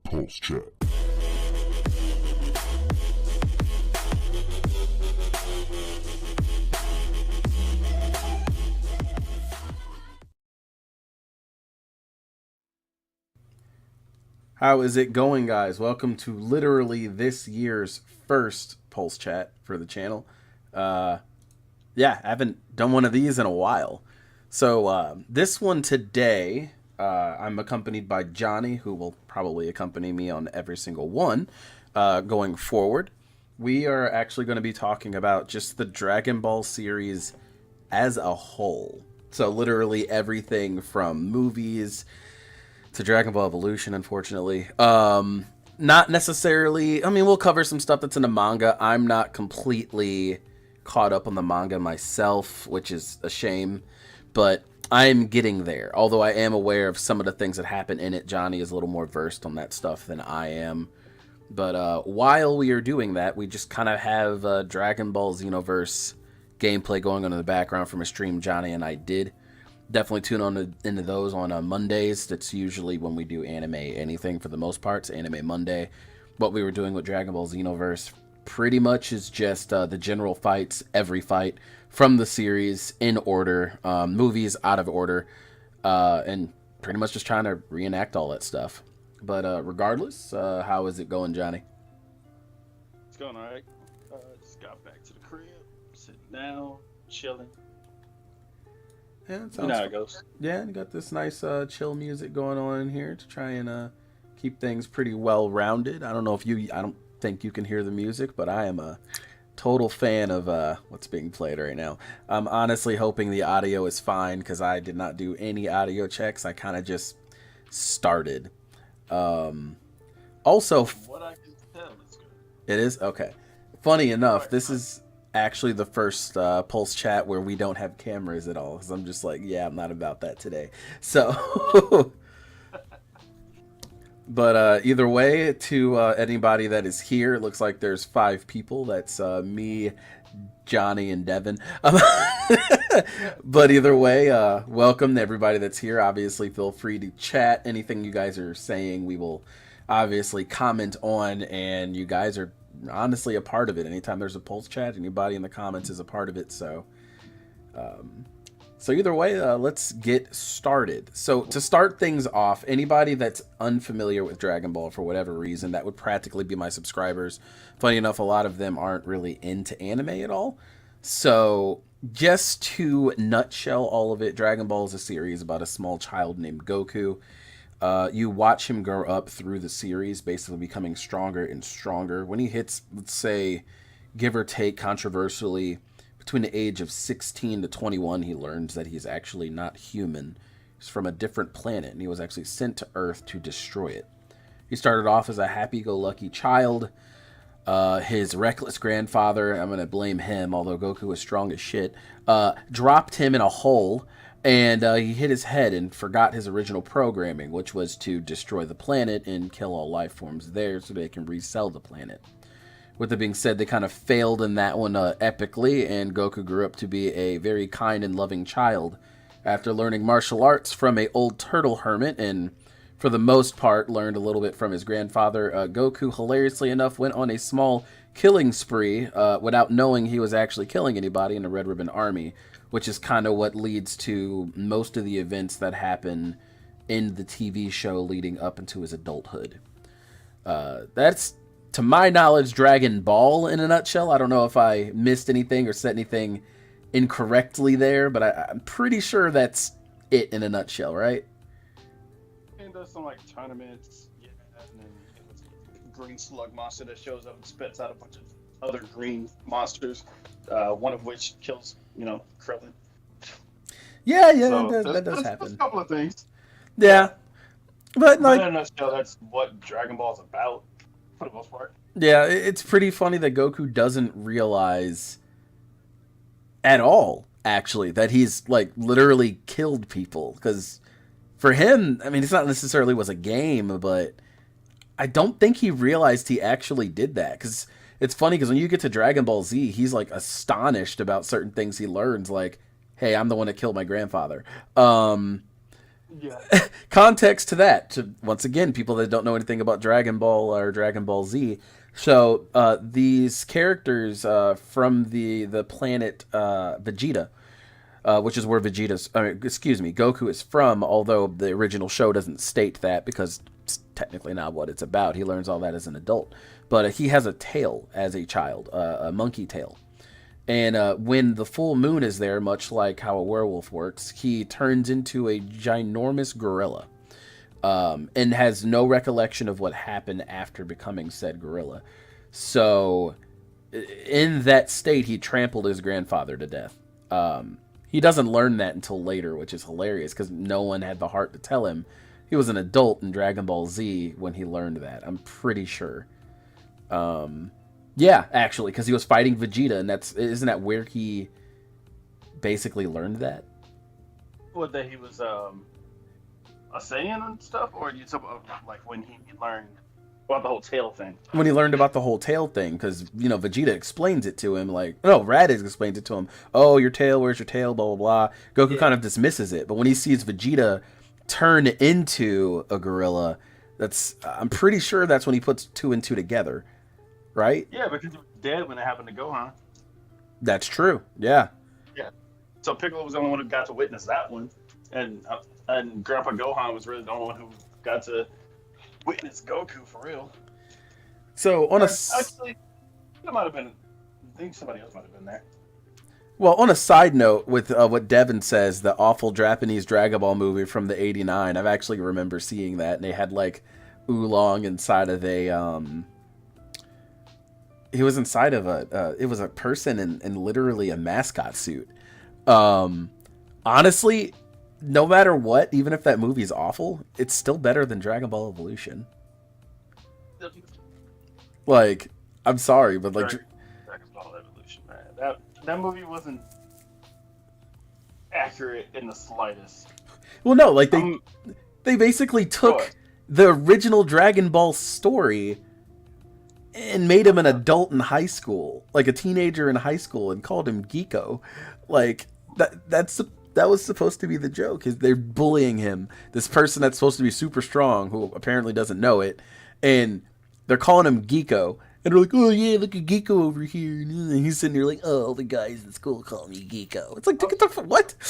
PulsChat. How is it going, guys? Welcome to literally this year's first PulsChat for the channel. I haven't done one of these in a while. So this one today, I'm accompanied by Johnny, who will probably accompany me on every single one going forward. We are actually going to be talking about just the Dragon Ball series as a whole. So literally everything from movies to Dragon Ball Evolution, unfortunately. Not necessarily, I mean, we'll cover some stuff that's in the manga. I'm not completely caught up on the manga myself, which is a shame, but I'm getting there. Although I am aware of some of the things that happen in it. Johnny is a little more versed on that stuff than I am. But while we are doing that, we just kind of have Dragon Ball Xenoverse gameplay going on in the background from a stream Johnny and I did. Definitely tune into those on Mondays. That's usually when we do anime anything for the most part. It's Anime Monday. What we were doing with Dragon Ball Xenoverse pretty much is just the general fights, every fight from the series in order, movies out of order, and pretty much just trying to reenact all that stuff. But regardless, how is it going, Johnny? It's going all right. Just got back to the crib, sitting down, chilling. Yeah, it sounds you know how it goes. Yeah, you got this nice chill music going on in here to try and keep things pretty well rounded. I don't think you can hear the music, but I am a total fan of what's being played right now. I'm honestly hoping the audio is fine because I did not do any audio checks. I kind of just started. Also, what I can tell is good. It is? Okay. Funny enough, this is actually the first Pulse Chat where we don't have cameras at all, because I'm just like, yeah, I'm not about that today. So, but either way, to anybody that is here, it looks like there's 5 people. That's me, Johnny, and Devin. But either way, welcome to everybody that's here. Obviously, feel free to chat. Anything you guys are saying, we will obviously comment on, and you guys are honestly a part of it. Anytime there's a Pulse Chat, anybody in the comments is a part of it. So either way, let's get started. So to start things off, anybody that's unfamiliar with Dragon Ball for whatever reason, that would practically be my subscribers. Funny enough, a lot of them aren't really into anime at all. So just to nutshell all of it, Dragon Ball is a series about a small child named Goku. You watch him grow up through the series, basically becoming stronger and stronger. When he hits, let's say, give or take, controversially, between the age of 16 to 21, he learns that he's actually not human. He's from a different planet, and he was actually sent to Earth to destroy it. He started off as a happy-go-lucky child. His reckless grandfather, I'm going to blame him, although Goku was strong as shit, dropped him in a hole. And he hit his head and forgot his original programming, which was to destroy the planet and kill all life forms there so they can resell the planet. With that being said, they kind of failed in that one epically, and Goku grew up to be a very kind and loving child. After learning martial arts from an old turtle hermit, and for the most part learned a little bit from his grandfather, Goku, hilariously enough, went on a small killing spree without knowing he was actually killing anybody in the Red Ribbon Army, which is kind of what leads to most of the events that happen in the TV show leading up into his adulthood. That's, to my knowledge, Dragon Ball in a nutshell. I don't know if I missed anything or said anything incorrectly there, but I'm pretty sure that's it in a nutshell, right? And there's some like tournaments, yeah, and then it's a green slug monster that shows up and spits out a bunch of other green monsters, one of which kills, Krillin. Yeah, So that does happen. There's a couple of things. Yeah, but like, in a nutshell, that's what Dragon Ball is about, for the most part. Yeah, it's pretty funny that Goku doesn't realize at all, actually, that he's like literally killed people. Because for him, I mean, it's not necessarily was a game, but I don't think he realized he actually did that. Because it's funny, because when you get to Dragon Ball Z, he's like astonished about certain things he learns, like, hey, I'm the one that killed my grandfather. Yeah. Context to that, to once again people that don't know anything about Dragon Ball or Dragon Ball Z. So these characters from the planet Vegeta, which is where Goku is from. Although the original show doesn't state that because it's technically not what it's about. He learns all that as an adult, but he has a tail as a child, a monkey tail. And when the full moon is there, much like how a werewolf works, he turns into a ginormous gorilla, and has no recollection of what happened after becoming said gorilla. So, in that state, he trampled his grandfather to death. He doesn't learn that until later, which is hilarious because no one had the heart to tell him. He was an adult in Dragon Ball Z when he learned that. I'm pretty sure. Yeah, actually, because he was fighting Vegeta, and isn't that where he basically learned that? What, that he was a Saiyan and stuff, or you talk about like when he learned about the whole tail thing? When he learned about the whole tail thing, because Vegeta explains it to him, like no, Raditz explains it to him. Oh, your tail, where's your tail? Blah blah blah. Goku kind of dismisses it, but when he sees Vegeta turn into a gorilla, I'm pretty sure that's when he puts two and two together. Right? Yeah, because he was dead when it happened to Gohan. That's true. Yeah. Yeah. So Piccolo was the only one who got to witness that one, and Grandpa Gohan was really the only one who got to witness Goku for real. So Actually, it might have been. I think somebody else might have been there. Well, on a side note, with what Devin says, the awful Japanese Dragon Ball movie from the '89, I've actually remember seeing that, and they had like Oolong inside of he was inside of it was a person in literally a mascot suit. Honestly, no matter what, even if that movie's awful, it's still better than Dragon Ball Evolution. Like, I'm sorry, but like Dragon Ball Evolution, man. That movie wasn't accurate in the slightest. Well, no, like they basically took the original Dragon Ball story and made him an adult in high school, like a teenager in high school, and called him Geeko. Like that was supposed to be the joke. Is they're bullying him, this person that's supposed to be super strong, who apparently doesn't know it, and they're calling him Geeko. And they're like, oh yeah, look at Geeko over here. And he's sitting there like, oh, all the guys in school call me Geeko. It's like, what? I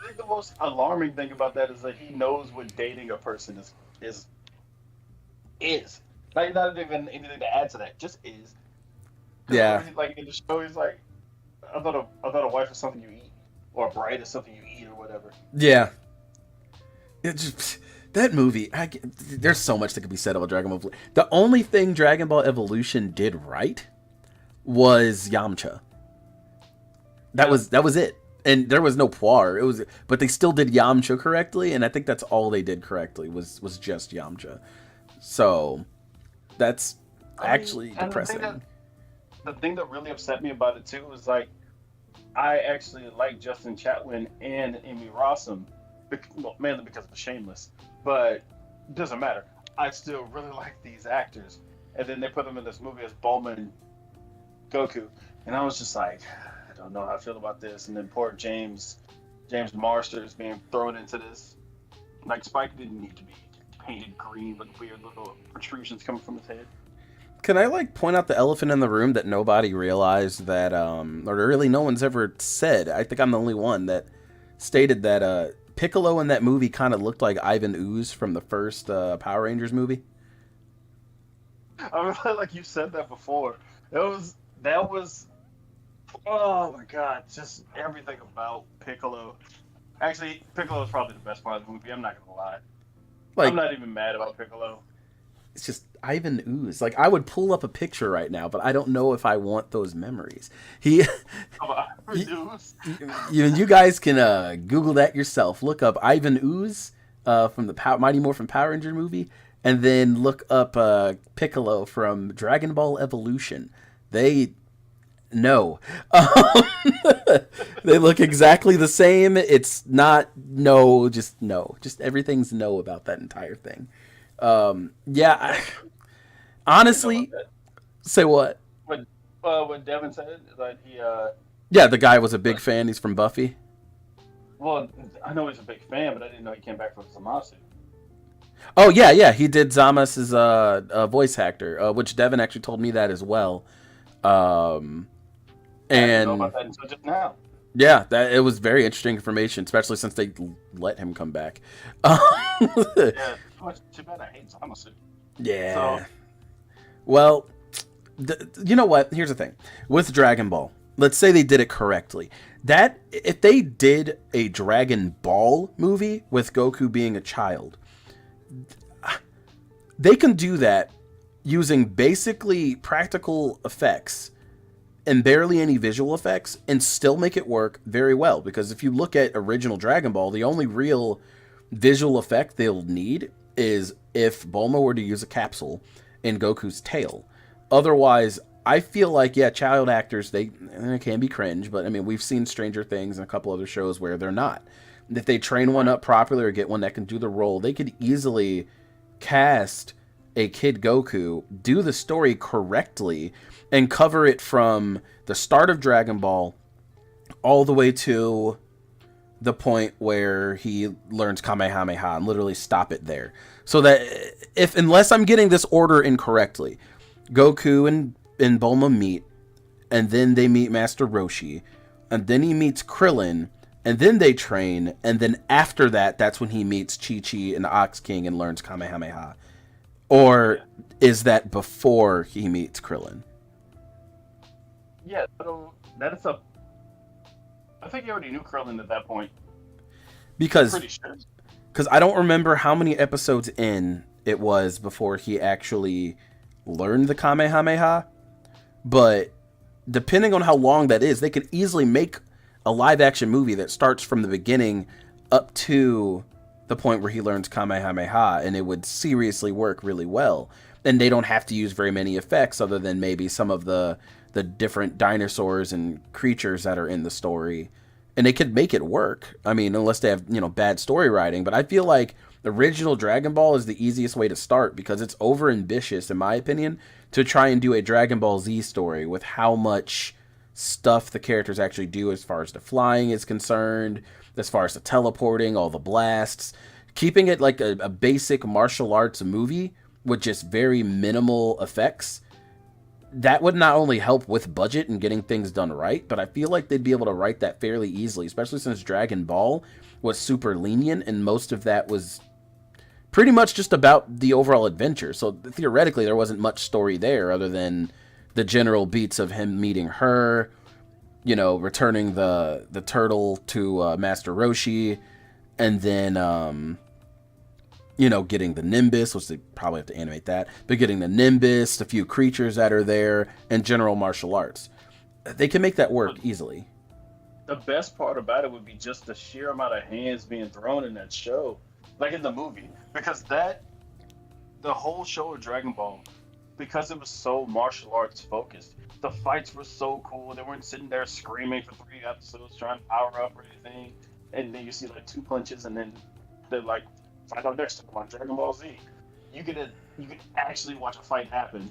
think the most alarming thing about that is that he knows what dating a person is. Like, not even anything to add to that, just is. Yeah. Like in the show, he's like, I thought a wife is something you eat, or a bride is something you eat, or whatever. Yeah. It just, that movie, there's so much that could be said about Dragon Ball. The only thing Dragon Ball Evolution did right was Yamcha. That was it. And there was no Puar. But they still did Yamcha correctly, and I think that's all they did correctly was just Yamcha. So that's actually depressing. The thing that really upset me about it too was like, I actually like Justin Chatwin and Amy Rossum, mainly because of Shameless, but it doesn't matter. I still really like these actors, and then they put them in this movie as Bulma and Goku, and I was just like, I don't know how I feel about this. And then poor James Marsters being thrown into this. Like, Spike didn't need to be painted green with weird little protrusions coming from his head. Can I point out the elephant in the room that nobody realized that, or really no one's ever said? I think I'm the only one that stated that Piccolo in that movie kind of looked like Ivan Ooze from the first Power Rangers movie. I really like you said that before. That was oh my god, just everything about Piccolo. Actually, Piccolo is probably the best part of the movie. I'm not gonna lie. I'm not even mad about Piccolo. It's just Ivan Ooze. Like, I would pull up a picture right now, but I don't know if I want those memories. You guys can Google that yourself. Look up Ivan Ooze from the Mighty Morphin Power Ranger movie, and then look up Piccolo from Dragon Ball Evolution. They they look exactly the same. It's not just everything's no about that entire thing. Honestly, say what? What Devin said, that he yeah, the guy was a big fan. He's from Buffy. Well, I know he's a big fan, but I didn't know he came back for Zamasu. Oh yeah, he did Zamas's voice actor, which Devin actually told me that as well. Um, I didn't know and about that until just now. yeah, that it was very interesting information, especially since they let him come back. Yeah, too bad I hate Zamasu. So Yeah. Well, you know what? Here's the thing with Dragon Ball. Let's say they did it correctly. That if they did a Dragon Ball movie with Goku being a child, they can do that using basically practical effects and barely any visual effects and still make it work very well. Because if you look at original Dragon Ball, the only real visual effect they'll need is if Bulma were to use a capsule in Goku's tail. Otherwise, I feel like, yeah, child actors, they can be cringe, but I mean, we've seen Stranger Things and a couple other shows where they're not. If they train one up properly or get one that can do the role, they could easily cast a kid Goku, do the story correctly, and cover it from the start of Dragon Ball all the way to the point where he learns Kamehameha and literally stop it there. So that unless I'm getting this order incorrectly, Goku and Bulma meet, and then they meet Master Roshi, and then he meets Krillin, and then they train, and then after that, that's when he meets Chi-Chi and Ox King and learns Kamehameha. Or is that before he meets Krillin? Yeah, that is a. I think he already knew Krillin at that point. Because Pretty sure. I don't remember how many episodes in it was before he actually learned the Kamehameha, but depending on how long that is, they could easily make a live action movie that starts from the beginning up to the point where he learns Kamehameha, and it would seriously work really well. And they don't have to use very many effects other than maybe some of the different dinosaurs and creatures that are in the story. And they could make it work. I mean, unless they have, bad story writing. But I feel like the original Dragon Ball is the easiest way to start because it's over ambitious, in my opinion, to try and do a Dragon Ball Z story with how much stuff the characters actually do as far as the flying is concerned, as far as the teleporting, all the blasts. Keeping it like a basic martial arts movie with just very minimal effects, that would not only help with budget and getting things done right, but I feel like they'd be able to write that fairly easily, especially since Dragon Ball was super lenient and most of that was pretty much just about the overall adventure. So theoretically, there wasn't much story there other than the general beats of him meeting her, returning the turtle to Master Roshi, and then getting the Nimbus, which they probably have to animate that, but getting the Nimbus, a few creatures that are there, and general martial arts. They can make that work easily. The best part about it would be just the sheer amount of hands being thrown in that show, like in the movie, because the whole show of Dragon Ball, because it was so martial arts focused, the fights were so cool. They weren't sitting there screaming for 3 episodes trying to power up or anything, and then you see like 2 punches, and then they're like, fight out next time on Dragon Ball Z. You can actually watch a fight happen,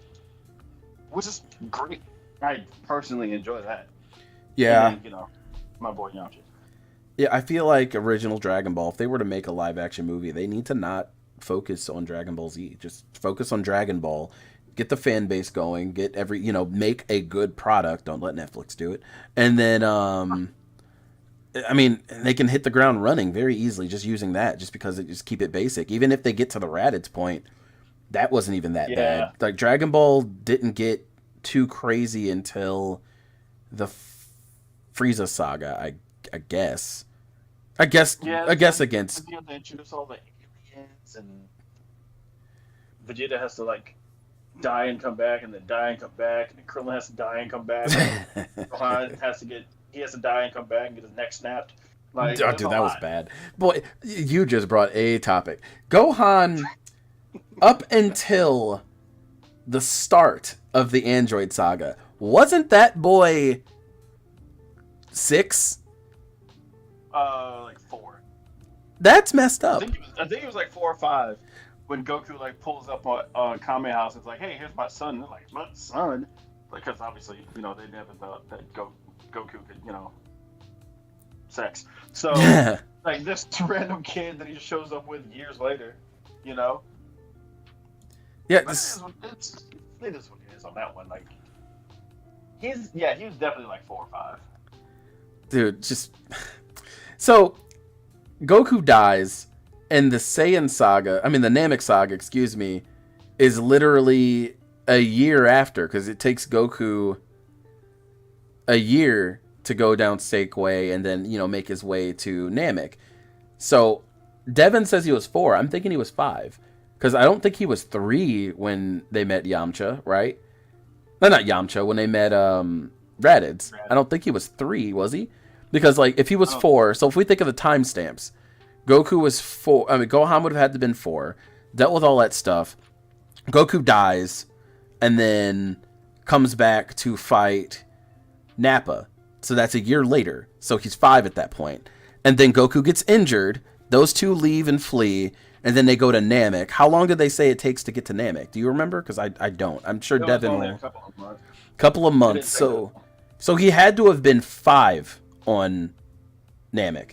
which is great. I personally enjoy that. Yeah. And then, my boy Yamcha. Yeah, I feel like original Dragon Ball, if they were to make a live action movie, they need to not focus on Dragon Ball Z. Just focus on Dragon Ball. Get the fan base going. Get make a good product. Don't let Netflix do it. And then, I mean, they can hit the ground running very easily just using that, just because they just keep it basic. Even if they get to the Raditz point, that wasn't even that bad. Like, Dragon Ball didn't get too crazy until the Frieza saga, I guess. I guess against. You have to introduce all the aliens, and Vegeta has to die and come back, and then die and come back, and then Krillin has to die and come back. Gohan has to die and come back and get his neck snapped. Dude, that was bad. Boy, you just brought a topic. Gohan, up until the start of the Android saga, wasn't that boy 6? 4. That's messed up. I think it was 4 or 5 when Goku pulls up on Kame House. It's like, hey, here's my son. And they're like, my son? Because obviously, they never thought that Goku could, sex. So like this random kid that he just shows up with years later, you know. Yeah, But it is what it is on that one. Like he was definitely like 4 or 5. dude, just so Goku dies, and the Saiyan saga, I mean the Namek saga, excuse me, is literally a year after, because it takes Goku a year to go down Stake Way and then, you know, make his way to Namek. So Devin says he was 4. I'm thinking he was 5. Because I don't think he was 3 when they met Yamcha, right? No, not Yamcha, when they met Raditz. I don't think he was 3, was he? Because, like, if he was 4, so if we think of the timestamps, Goku was 4. I mean, Gohan would have had to have been 4. Dealt with all that stuff. Goku dies, and then comes back to fight Nappa. So that's a year later. So he's 5 at that point. And then Goku gets injured. Those two leave and flee. And then they go to Namek. How long did they say it takes to get to Namek? Do you remember? Because I don't. I'm sure Devin will. Couple of months. So he had to have been 5 on Namek.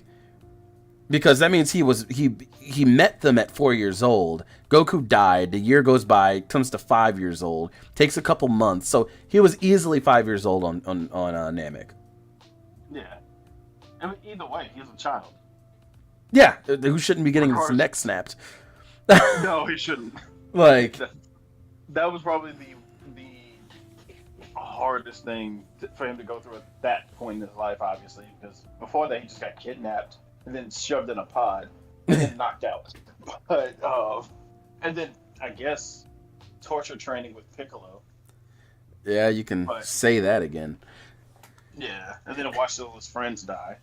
Because that means he met them at 4 years old. Goku died. The year goes by, comes to 5 years old. Takes a couple months. So he was easily 5 years old on Namek. Yeah. I mean, either way, he's a child. Yeah, who shouldn't be getting his neck snapped. No, he shouldn't. Like that was probably the hardest thing for him to go through at that point in his life, obviously, because before that he just got kidnapped and then shoved in a pod and then knocked out. But and then I guess torture training with Piccolo. Yeah, you can say that again. Yeah, and then watched all his friends die.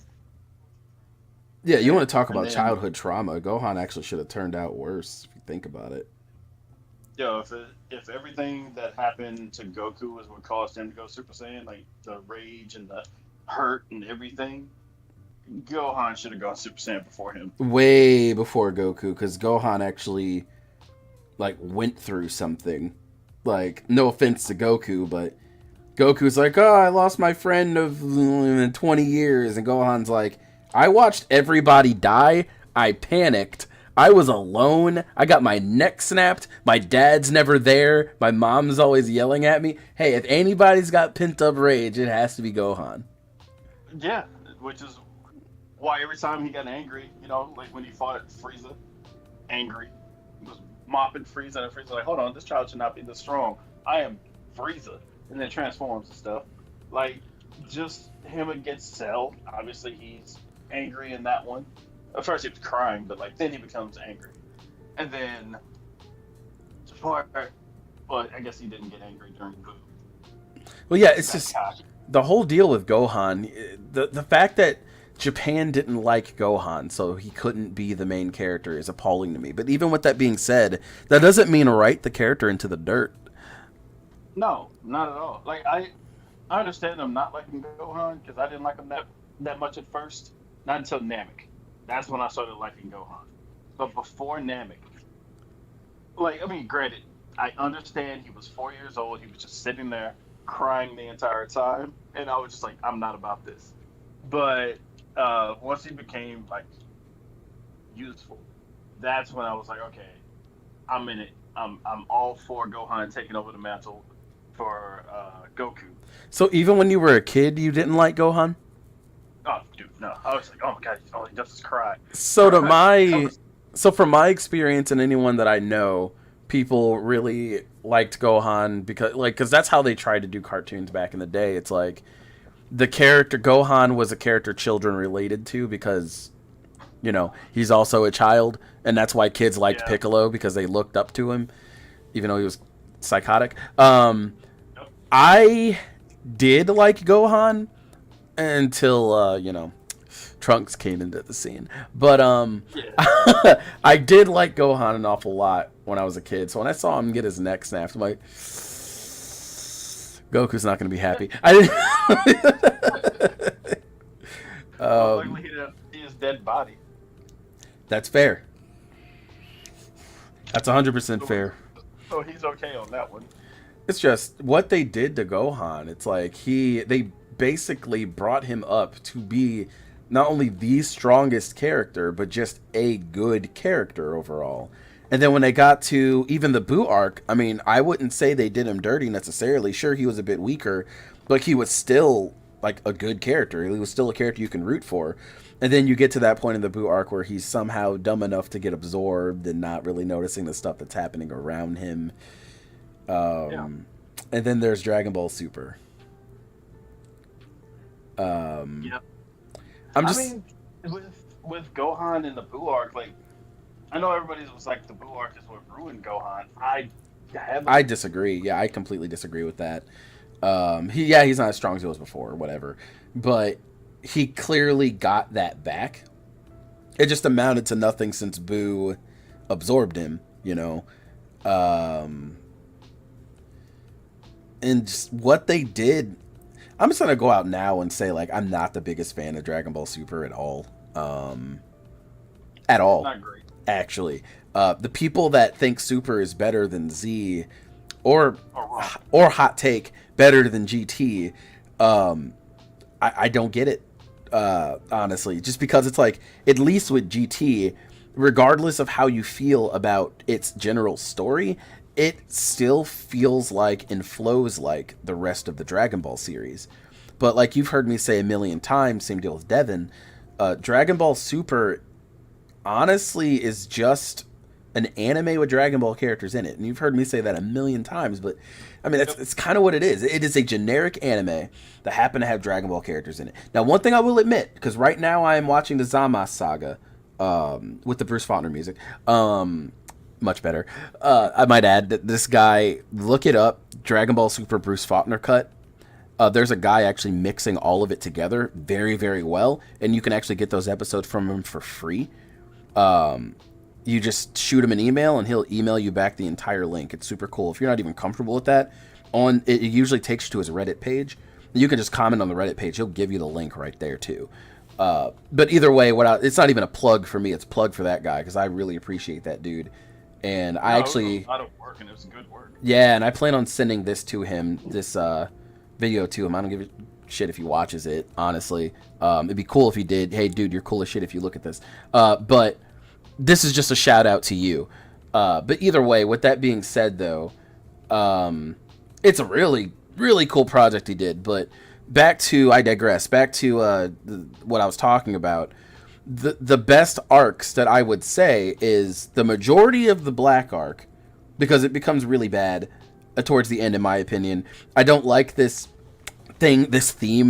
Yeah, you want to talk about childhood trauma? Gohan actually should have turned out worse if you think about it. Yo, if everything that happened to Goku was what caused him to go Super Saiyan, like the rage and the hurt and everything, Gohan should have gone Super Saiyan before him. Way before Goku, because Gohan actually like went through something. Like, no offense to Goku, but Goku's like, oh, I lost my friend of 20 years, and Gohan's like, I watched everybody die. I panicked. I was alone. I got my neck snapped. My dad's never there. My mom's always yelling at me. Hey, if anybody's got pent-up rage, it has to be Gohan. Yeah, which is why every time he got angry, you know, like when he fought Frieza, angry, he was mopping Frieza, and Frieza's like, hold on, this child should not be this strong. I am Frieza. And then transforms and stuff. Like, just him against Cell, obviously he's angry in that one. At first he was crying, but like then he becomes angry. And then but I guess he didn't get angry during Boo. Well, yeah, it's just the whole deal with Gohan. The fact that Japan didn't like Gohan, so he couldn't be the main character, is appalling to me. But even with that being said, that doesn't mean write the character into the dirt. No, not at all. Like I understand them not liking Gohan because I didn't like him that much at first. Not until Namek. That's when I started liking Gohan. But before Namek, like, I mean, granted, I understand he was 4 years old. He was just sitting there crying the entire time, and I was just like, I'm not about this. But once he became like useful, that's when I was like, okay, I'm in it. I'm all for Gohan taking over the mantle for Goku. So even when you were a kid, you didn't like Gohan? Oh, dude, no. I was like, oh my god, all he does is cry. So from my experience and anyone that I know, people really liked Gohan because that's how they tried to do cartoons back in the day. It's like the character Gohan was a character children related to because, you know, he's also a child, and that's why kids liked Piccolo, because they looked up to him, even though he was psychotic. I did like Gohan until, you know, Trunks came into the scene. But I did like Gohan an awful lot when I was a kid. So when I saw him get his neck snapped, I'm like, Goku's not going to be happy. I didn't. Luckily, he didn't see his dead body. That's fair. That's 100% fair. So he's okay on that one. It's just what they did to Gohan. It's like they basically brought him up to be not only the strongest character, but just a good character overall. And then when they got to even the Boo arc, I mean, I wouldn't say they did him dirty necessarily. Sure, he was a bit weaker, but he was still like a good character. He was still a character you can root for. And then you get to that point in the Boo arc where he's somehow dumb enough to get absorbed and not really noticing the stuff that's happening around him. And then there's Dragon Ball Super. I mean, with Gohan and the Boo arc, like, I know everybody was like the Boo arc is what ruined Gohan. I disagree. Yeah, I completely disagree with that. He's not as strong as he was before, or whatever. But he clearly got that back. It just amounted to nothing since Boo absorbed him, you know. And just what they did, I'm just gonna go out now and say, like, I'm not the biggest fan of Dragon Ball Super at all. At all. Not great. Actually, the people that think Super is better than Z, or hot take better than GT, I don't get it. Honestly, just because it's like, at least with GT, regardless of how you feel about its general story, it still feels like and flows like the rest of the Dragon Ball series. But like you've heard me say a million times, same deal with Devin, Dragon Ball Super honestly is just an anime with Dragon Ball characters in it. And you've heard me say that a million times, but I mean, it's kind of what it is. It is a generic anime that happen to have Dragon Ball characters in it. Now, one thing I will admit, because right now I am watching the Zamasu saga with the Bruce Faulkner music. Much better. I might add that this guy, look it up, Dragon Ball Super Bruce Faulkner cut. There's a guy actually mixing all of it together very, very well, and you can actually get those episodes from him for free. You just shoot him an email and he'll email you back the entire link. It's super cool. If you're not even comfortable with that, it usually takes you to his Reddit page. You can just comment on the Reddit page. He'll give you the link right there too. But either way, it's not even a plug for me. It's a plug for that guy because I really appreciate that dude. And I actually, it was a lot of work and it was good work. Yeah, and I plan on sending this to him, this video to him. I don't give a shit if he watches it, honestly. It'd be cool if he did. Hey, dude, you're cool as shit if you look at this. But this is just a shout out to you. But either way, with that being said, though, it's a really, really cool project he did. But I digress. Back to what I was talking about. The best arcs that I would say is the majority of the Black arc, because it becomes really bad towards the end, in my opinion. I don't like this theme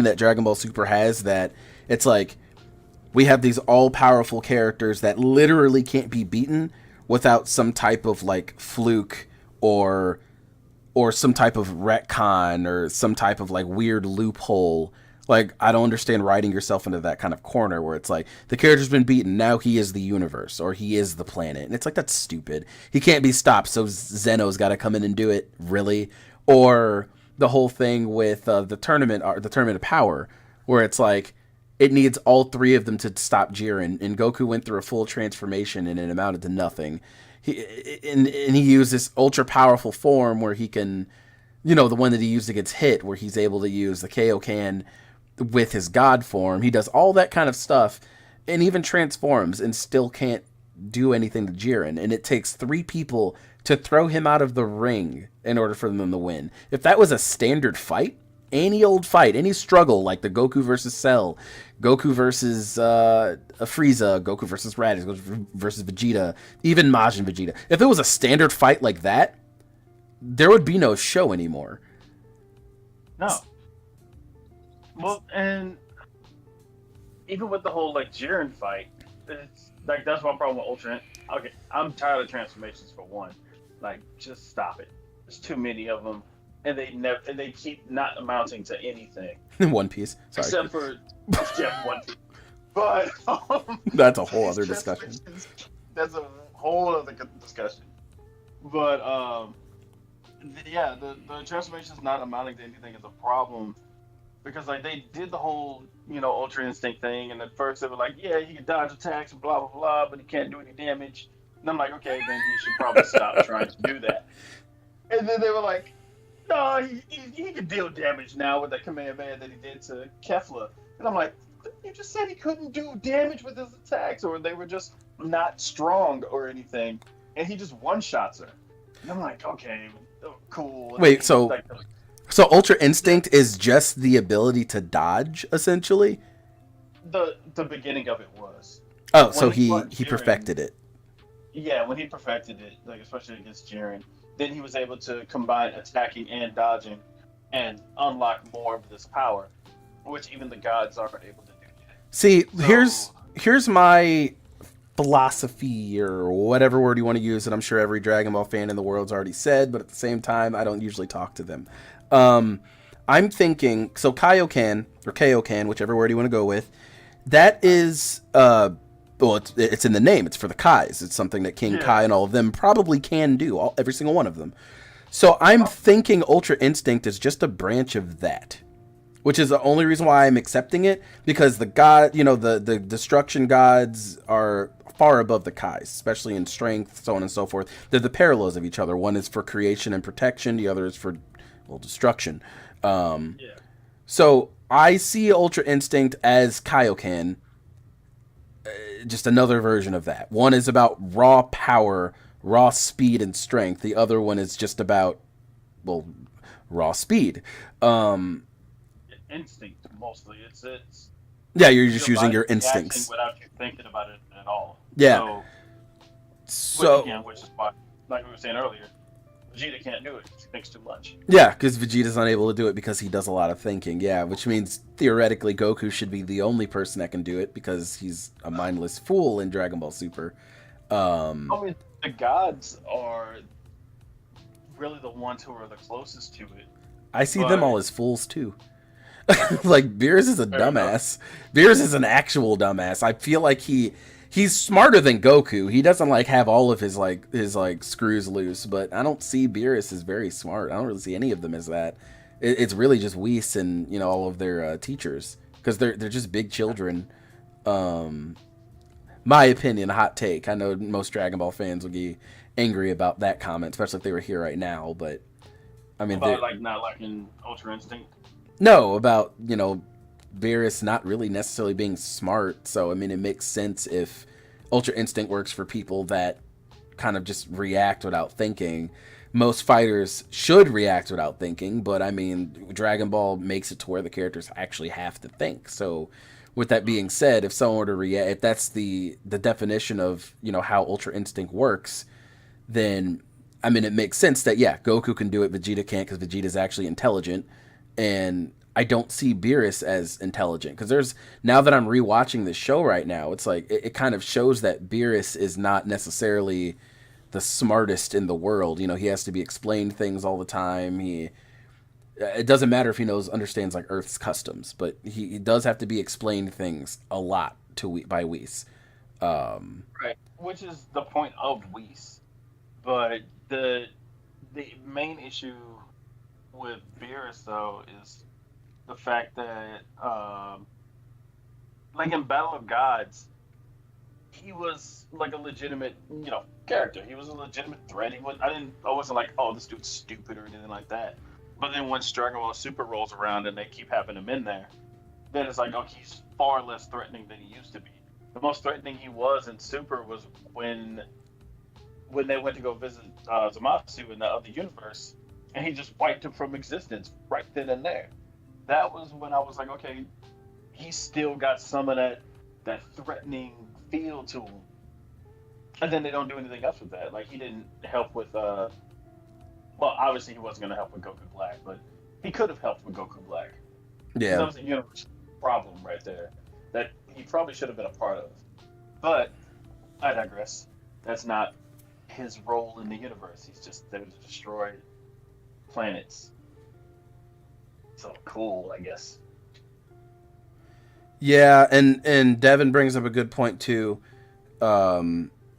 that Dragon Ball Super has, that it's like, we have these all-powerful characters that literally can't be beaten without some type of, like, fluke or some type of retcon or some type of, like, weird loophole. Like, I don't understand writing yourself into that kind of corner where it's like, the character's been beaten, now he is the universe, or he is the planet. And it's like, that's stupid. He can't be stopped, so Zeno's got to come in and do it, really? Or the whole thing with the tournament of power, where it's like, it needs all three of them to stop Jiren, and Goku went through a full transformation and it amounted to nothing. He used this ultra powerful form where he can, the one that he used against Hit, where he's able to use the Kaioken with his god form. He does all that kind of stuff and even transforms and still can't do anything to Jiren. And it takes 3 people to throw him out of the ring in order for them to win. If that was a standard fight, any old fight, any struggle, like the Goku versus Cell, Goku versus Frieza, Goku versus Raditz, Goku versus Vegeta, even Majin Vegeta. If it was a standard fight like that, there would be no show anymore. No. Well, and even with the whole, like, Jiren fight, it's like, that's my problem with Ultra. Okay, I'm tired of transformations, for one. Like, just stop it. There's too many of them. And they keep not amounting to anything. One Piece, sorry. Except for One Piece. But that's a whole other discussion. That's a whole other discussion. But the transformations not amounting to anything is a problem, because like they did the whole Ultra Instinct thing, and at first they were like, yeah, he can dodge attacks and blah blah blah, but he can't do any damage. And I'm like, okay, then he should probably stop trying to do that. And then they were like, no, he can deal damage now with that Kamehameha that he did to Kefla. And I'm like, You just said he couldn't do damage with his attacks, or they were just not strong or anything, and he just one shots her. And I'm like, okay, cool. And Wait, then so like, Ultra Instinct is just the ability to dodge, essentially? the beginning of it was. Oh, so When he he fought he Jiren, perfected it. yeah, when he perfected it, like especially against Jiren, then he was able to combine attacking and dodging, and unlock more of this power, which even the gods aren't able to do yet. See, So here's my philosophy or whatever word you want to use that I'm sure every Dragon Ball fan in the world's already said, but at the same time, I don't usually talk to them. Um, I'm thinking, so Kaioken, or Kaioken, whichever word you want to go with, that is, well, it's in the name. It's for the Kais. It's something that King yeah, Kai and all of them probably can do, every single one of them. So I'm thinking Ultra Instinct is just a branch of that, which is the only reason why I'm accepting it, because the god, the destruction gods are far above the Kais, especially in strength, so on and so forth. They're the parallels of each other. One is for creation and protection, the other is for, well, destruction. yeah. So I see Ultra Instinct as Kaioken, just another version of that. One is about raw power, raw speed and strength. The other one is just about, well, raw speed. Instinct mostly. It's Yeah, you're just your using body your reacting instincts. without you thinking about it at all. Yeah. So, So which is why, like we were saying earlier, Vegeta can't do it. He thinks too much. yeah, because Vegeta's unable to do it because he does a lot of thinking. Yeah, which means theoretically Goku should be the only person that can do it because he's a mindless fool in Dragon Ball Super. I mean, the gods are really the ones who are the closest to it. I see them But all as fools too. Like Beerus is a fair enough. dumbass. Beerus is an actual dumbass. I feel like he's smarter than Goku. He doesn't like have all of his screws loose, but I don't see Beerus as very smart. I don't really see any of them as that. It's really just Whis and all of their teachers, because they're just big children. My opinion, hot take. I know most Dragon Ball fans will be angry about that comment, especially if they were here right now. But I mean, About like not liking Ultra Instinct. no, about, Beerus not really necessarily being smart. So, I mean, it makes sense if Ultra Instinct works for people that kind of just react without thinking. Most fighters should react without thinking, but I mean, Dragon Ball makes it to where the characters actually have to think. So, with that being said, if someone were to react, if that's the definition of, how Ultra Instinct works, then, I mean, it makes sense that, yeah, Goku can do it, Vegeta can't because Vegeta's actually intelligent. And I don't see Beerus as intelligent, because now that I'm rewatching this show right now, it's like it kind of shows that Beerus is not necessarily the smartest in the world. He has to be explained things all the time. It doesn't matter if he understands like Earth's customs, but he does have to be explained things a lot by Whis. Right. Which is the point of Whis. But the main issue with Beerus though is the fact that like in Battle of Gods, he was like a legitimate, character. He was a legitimate threat. I wasn't like, oh, this dude's stupid or anything like that. But then once Dragon Ball Super rolls around and they keep having him in there, then it's like, okay, he's far less threatening than he used to be. The most threatening he was in Super was when they went to go visit Zamasu in the other universe, and he just wiped him from existence right then and there. That was when I was like, okay, he's still got some of that threatening feel to him. And then they don't do anything else with that. Like he didn't help with well, obviously he wasn't gonna help with Goku Black, but he could have helped with Goku Black. Because that Yeah. was a universe problem right there that he probably should have been a part of. But I digress. That's not his role in the universe. He's just there to destroy planets. So cool, I guess. Yeah, and Devin brings up a good point too. I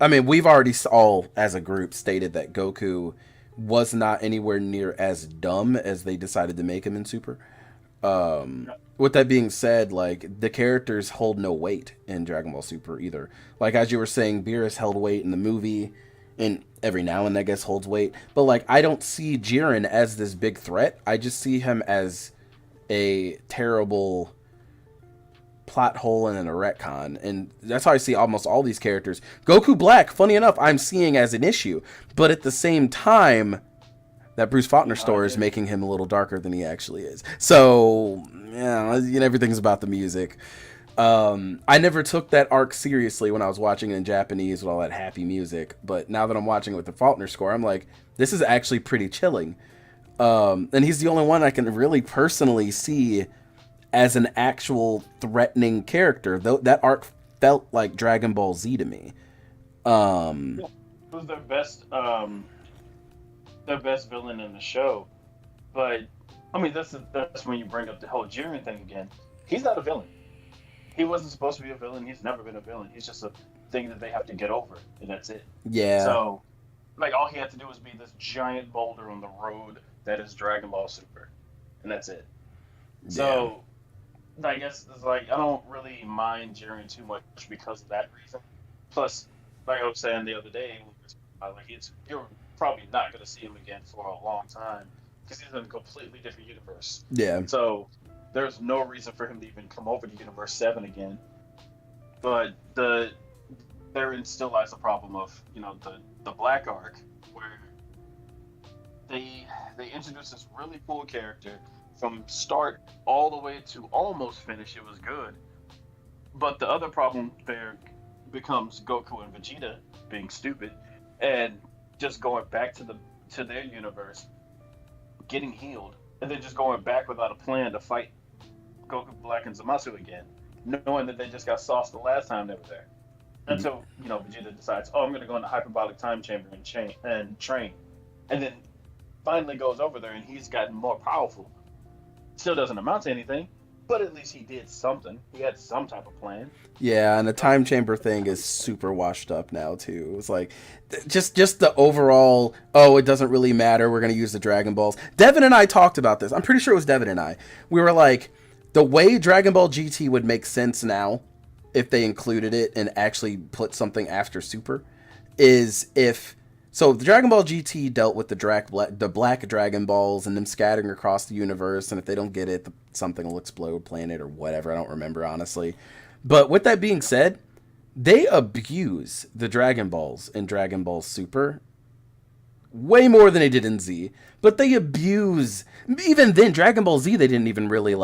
mean, we've already all, as a group, stated that Goku was not anywhere near as dumb as they decided to make him in Super. With that being said, like, the characters hold no weight in Dragon Ball Super either. Like, as you were saying, Beerus held weight in the movie, and every now and then, I guess, holds weight. But, like, I don't see Jiren as this big threat. I just see him as a terrible plot hole and a retcon, and that's how I see almost all these characters. Goku Black, funny enough, I'm seeing as an issue, but at the same time, that Bruce Faulkner story is making him a little darker than he actually is. So, yeah, you know, everything's about the music. I never took that arc seriously when I was watching it in Japanese with all that happy music, but now that I'm watching it with the Faulkner score, I'm like, this is actually pretty chilling. And he's the only one I can really personally see as an actual threatening character. Though that arc felt like Dragon Ball Z to me. It was their best villain in the show. But I mean, that's when you bring up the whole Jiren thing again. He's not a villain. He wasn't supposed to be a villain. He's never been a villain. He's just a thing that they have to get over, and that's it. Yeah. So, like, all he had to do was be this giant boulder on the road that is Dragon Ball Super, and that's it. Yeah. So, I guess it's like I don't really mind Jiren too much because of that reason. Plus, like I was saying the other day, you're probably not going to see him again for a long time because he's in a completely different universe. Yeah. So there's no reason for him to even come over to Universe 7 again. But therein still lies the problem of, you know, the Black arc, where they introduced this really cool character from start all the way to almost finish. It was good. But the other problem there becomes Goku and Vegeta being stupid and just going back to their universe, getting healed, and then just going back without a plan to fight Goku Black and Zamasu again, knowing that they just got sauced the last time they were there. Until, you know, Vegeta decides, I'm going to go in the hyperbolic time chamber and train. And then finally goes over there and he's gotten more powerful. Still doesn't amount to anything, but at least he did something. He had some type of plan. Yeah, and the time chamber thing is super washed up now too. It's like just the overall, it doesn't really matter, we're going to use the Dragon Balls. Devin and I talked about this. I'm pretty sure it was Devin and I. We were like, the way Dragon Ball GT would make sense now if they included it and actually put something after Super is so the Dragon Ball GT dealt with the black Dragon Balls and them scattering across the universe, and if they don't get it, something will explode, planet or whatever. I don't remember, honestly. But with that being said, they abuse the Dragon Balls in Dragon Ball Super way more than they did in Z. But they abuse, even then, Dragon Ball Z, they didn't even really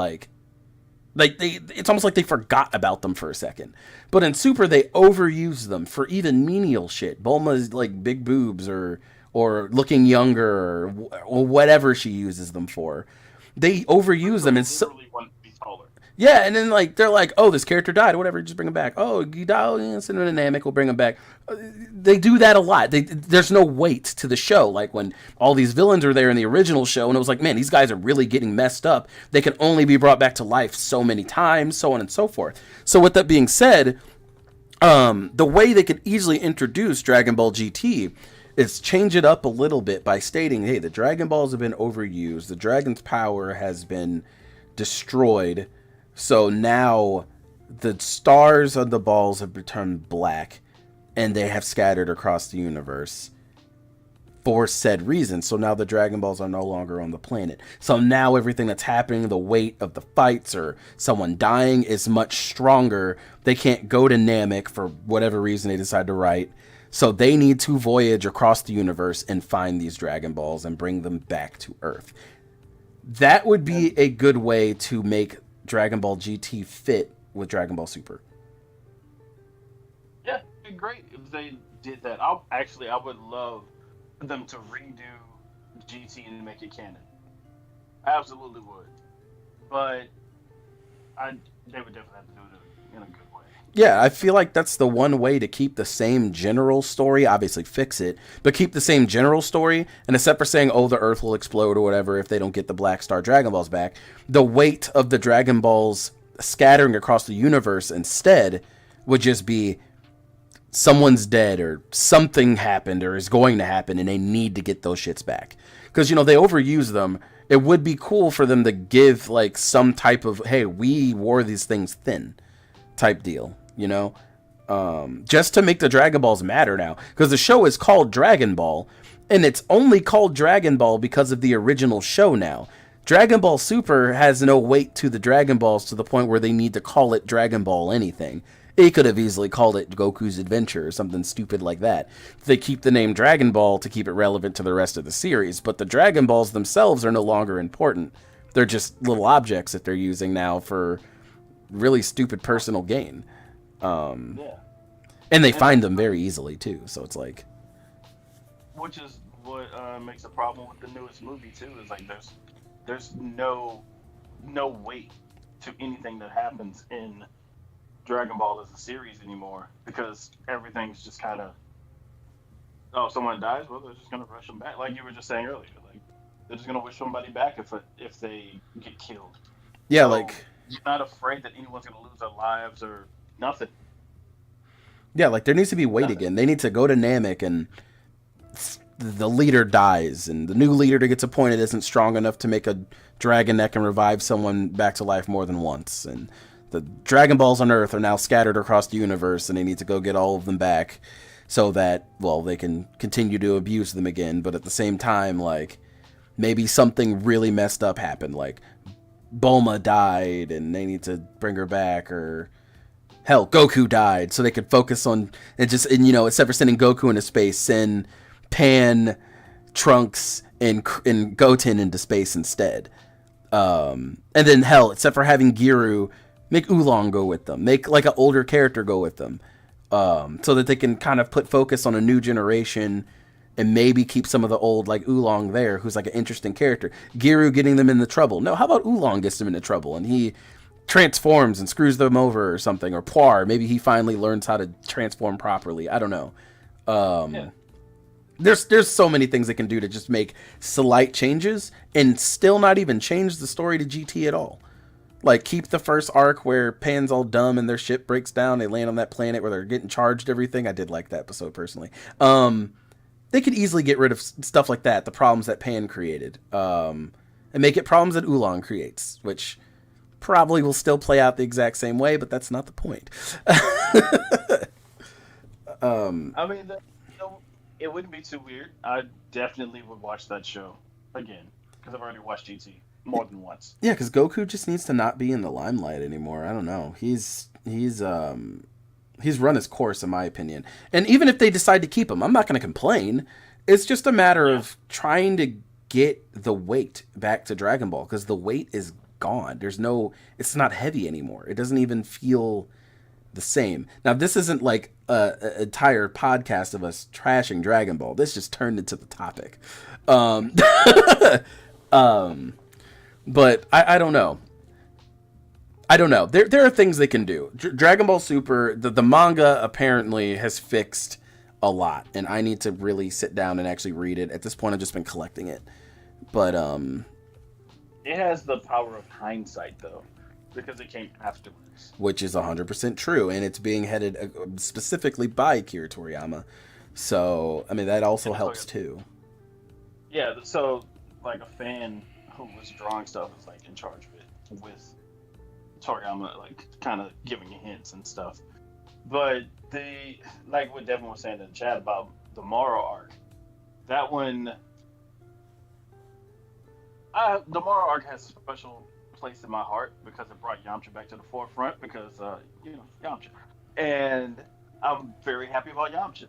it's almost like they forgot about them for a second. But in Super, they overuse them for even menial shit. Bulma's like big boobs or looking younger or whatever she uses them for. They overuse them. And yeah, and then like they're like, this character died or whatever, just bring him back. Oh, he died, send him a Namek, we'll bring him back. They do that a lot. There's no weight to the show. Like when all these villains are there in the original show, and it was like, man, these guys are really getting messed up. They can only be brought back to life so many times, so on and so forth. So with that being said, the way they could easily introduce Dragon Ball GT is change it up a little bit by stating, hey, the Dragon Balls have been overused. The Dragon's power has been destroyed. So now the stars of the balls have turned black and they have scattered across the universe for said reason. So now the Dragon Balls are no longer on the planet. So now everything that's happening, the weight of the fights or someone dying is much stronger. They can't go to Namek for whatever reason they decide to write. So they need to voyage across the universe and find these Dragon Balls and bring them back to Earth. That would be a good way to make Dragon Ball GT fit with Dragon Ball Super. Yeah, it'd be great if they did that. I would love them to redo GT and make it canon. I absolutely would. But they would definitely have to do it in a good way. Yeah, I feel like that's the one way to keep the same general story, obviously fix it, but keep the same general story, and except for saying, the Earth will explode or whatever if they don't get the Black Star Dragon Balls back, the weight of the Dragon Balls scattering across the universe instead would just be someone's dead or something happened or is going to happen and they need to get those shits back. Because, they overuse them. It would be cool for them to give, some type of, hey, we wore these things thin type deal, just to make the Dragon Balls matter now, because the show is called Dragon Ball and it's only called Dragon Ball because of the original show. Now Dragon Ball Super has no weight to the Dragon Balls to the point where they need to call it Dragon Ball anything. It could have easily called it Goku's Adventure or something stupid like that. They keep the name Dragon Ball to keep it relevant to the rest of the series, but the Dragon Balls themselves are no longer important. They're just little objects that they're using now for really stupid personal gain. Yeah. And they find them very easily, too, so it's like... Which is what makes a problem with the newest movie, too, is like there's no weight to anything that happens in Dragon Ball as a series anymore, because everything's just kind of, oh, someone dies, well, they're just gonna rush them back, like you were just saying earlier, like they're just gonna wish somebody back if they get killed. Yeah, so like you're not afraid that anyone's gonna lose their lives or nothing. Yeah, like there needs to be weight again. They need to go to Namek and the leader dies, and the new leader that gets appointed isn't strong enough to make a dragon that can revive someone back to life more than once, and the Dragon Balls on Earth are now scattered across the universe, and they need to go get all of them back so that, well, they can continue to abuse them again. But at the same time, like, maybe something really messed up happened, like Bulma died and they need to bring her back, or hell, Goku died, so they could focus on it. Just, and, you know, instead of sending Goku into space, send Pan, Trunks, and Goten into space instead. And then, hell, except for having Giru, make Oolong go with them. Make like an older character go with them, so that they can kind of put focus on a new generation, and maybe keep some of the old, like Oolong there, who's like an interesting character. Giru getting them into trouble. No, how about Oolong gets them into trouble and he transforms and screws them over or something, or Poir, maybe he finally learns how to transform properly. I don't know. Yeah. There's so many things they can do to just make slight changes and still not even change the story to GT at all. Like, keep the first arc where Pan's all dumb and their ship breaks down. They land on that planet where they're getting charged everything. I did like that episode personally. They could easily get rid of stuff like that, the problems that Pan created, and make it problems that Oolong creates, which probably will still play out the exact same way, but that's not the point. I mean, it wouldn't be too weird. I definitely would watch that show again, because I've already watched GT more than once. Yeah, because Goku just needs to not be in the limelight anymore. I don't know. He's run his course, in my opinion. And even if they decide to keep him, I'm not going to complain. It's just a matter of trying to get the weight back to Dragon Ball, because the weight is gone. It's not heavy anymore. It doesn't even feel the same. Now, this isn't like an entire podcast of us trashing Dragon Ball. This just turned into the topic. But I don't know. There are things they can do. Dragon Ball Super, the manga apparently has fixed a lot, and I need to really sit down and actually read it. At this point, I've just been collecting it. But it has the power of hindsight, though, because it came afterwards. Which is 100% true, and it's being headed specifically by Akira Toriyama. So, I mean, that also helps too. Yeah, so like a fan who was drawing stuff is like in charge of it, with Toriyama like kind of giving you hints and stuff. But like what Devin was saying in the chat about the Moro arc, that one, the Moro arc has a special place in my heart because it brought Yamcha back to the forefront, because Yamcha, and I'm very happy about Yamcha.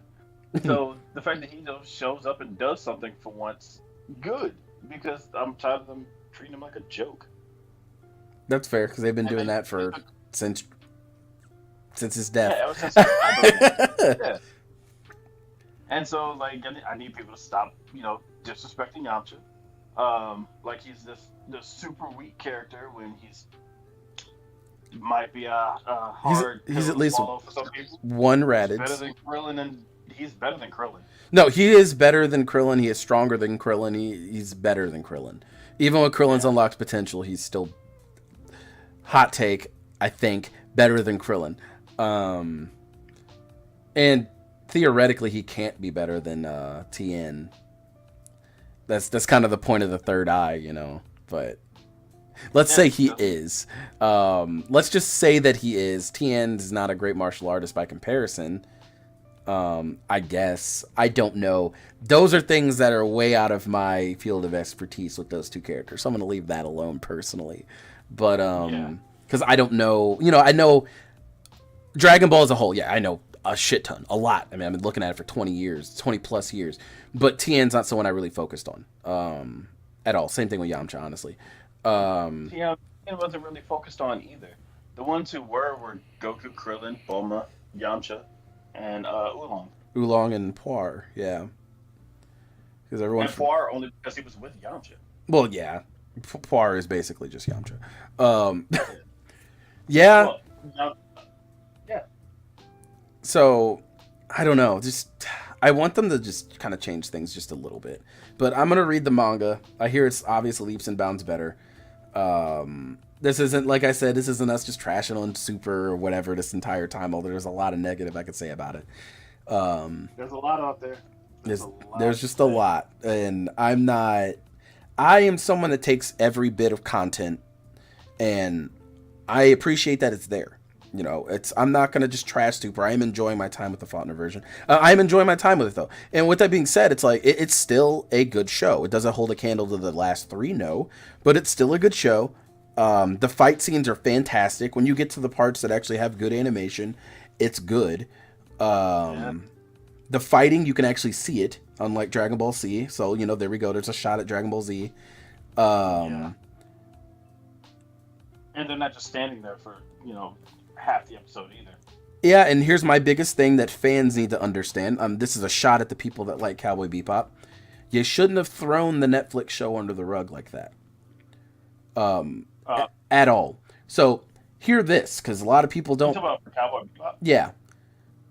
So the fact that he shows up and does something for once, good, because I'm tired of them treating him like a joke. That's fair, because they've been doing that since his death. Yeah, ever since yeah. And so, like, I need people to stop, disrespecting Yamcha. Like, he's this super weak character when might be a hard. He's at least for some people. One Raditz. He's better than Krillin, and he's better than Krillin. No, he is better than Krillin. He is stronger than Krillin. He's better than Krillin. Even with Krillin's unlocked potential, he's still, hot take, I think, better than Krillin. And theoretically, he can't be better than Tien. That's kind of the point of the third eye, But let's say he is. Let's just say that he is. Tien is not a great martial artist by comparison. I guess. I don't know. Those are things that are way out of my field of expertise with those two characters. So I'm going to leave that alone personally. But, because I don't know, I know Dragon Ball as a whole. Yeah, I know a shit ton, a lot. I mean, I've been looking at it for 20 years, 20 plus years. But Tien's not someone I really focused on at all. Same thing with Yamcha, honestly. Yeah, Tien wasn't really focused on either. The ones who were Goku, Krillin, Bulma, Yamcha, and Oolong. Oolong and Poir, yeah. Because everyone. And Poir only because he was with Yamcha. Well, yeah. Poir is basically just Yamcha. Yeah. Well, yeah. So, I don't know. I want them to just kind of change things just a little bit. But I'm going to read the manga. I hear it's obviously leaps and bounds better. This isn't, like I said, this isn't us just trashing on Super or whatever this entire time, although there's a lot of negative I could say about it. There's a lot out there. There's just a lot. And I am someone that takes every bit of content, and I appreciate that it's there. I'm not going to just trash Super. I am enjoying my time with the Faulkner version. I'm enjoying my time with it, though. And with that being said, it's like, it's still a good show. It doesn't hold a candle to the last three, no. But it's still a good show. The fight scenes are fantastic. When you get to the parts that actually have good animation, it's good. The fighting, you can actually see it, unlike Dragon Ball Z. So, there we go. There's a shot at Dragon Ball Z. And they're not just standing there for, half the episode either. Yeah, and here's my biggest thing that fans need to understand. This is a shot at the people that like Cowboy Bebop. You shouldn't have thrown the Netflix show under the rug like that. At all. So, hear this, because a lot of people don't... About Cowboy Bebop? Yeah.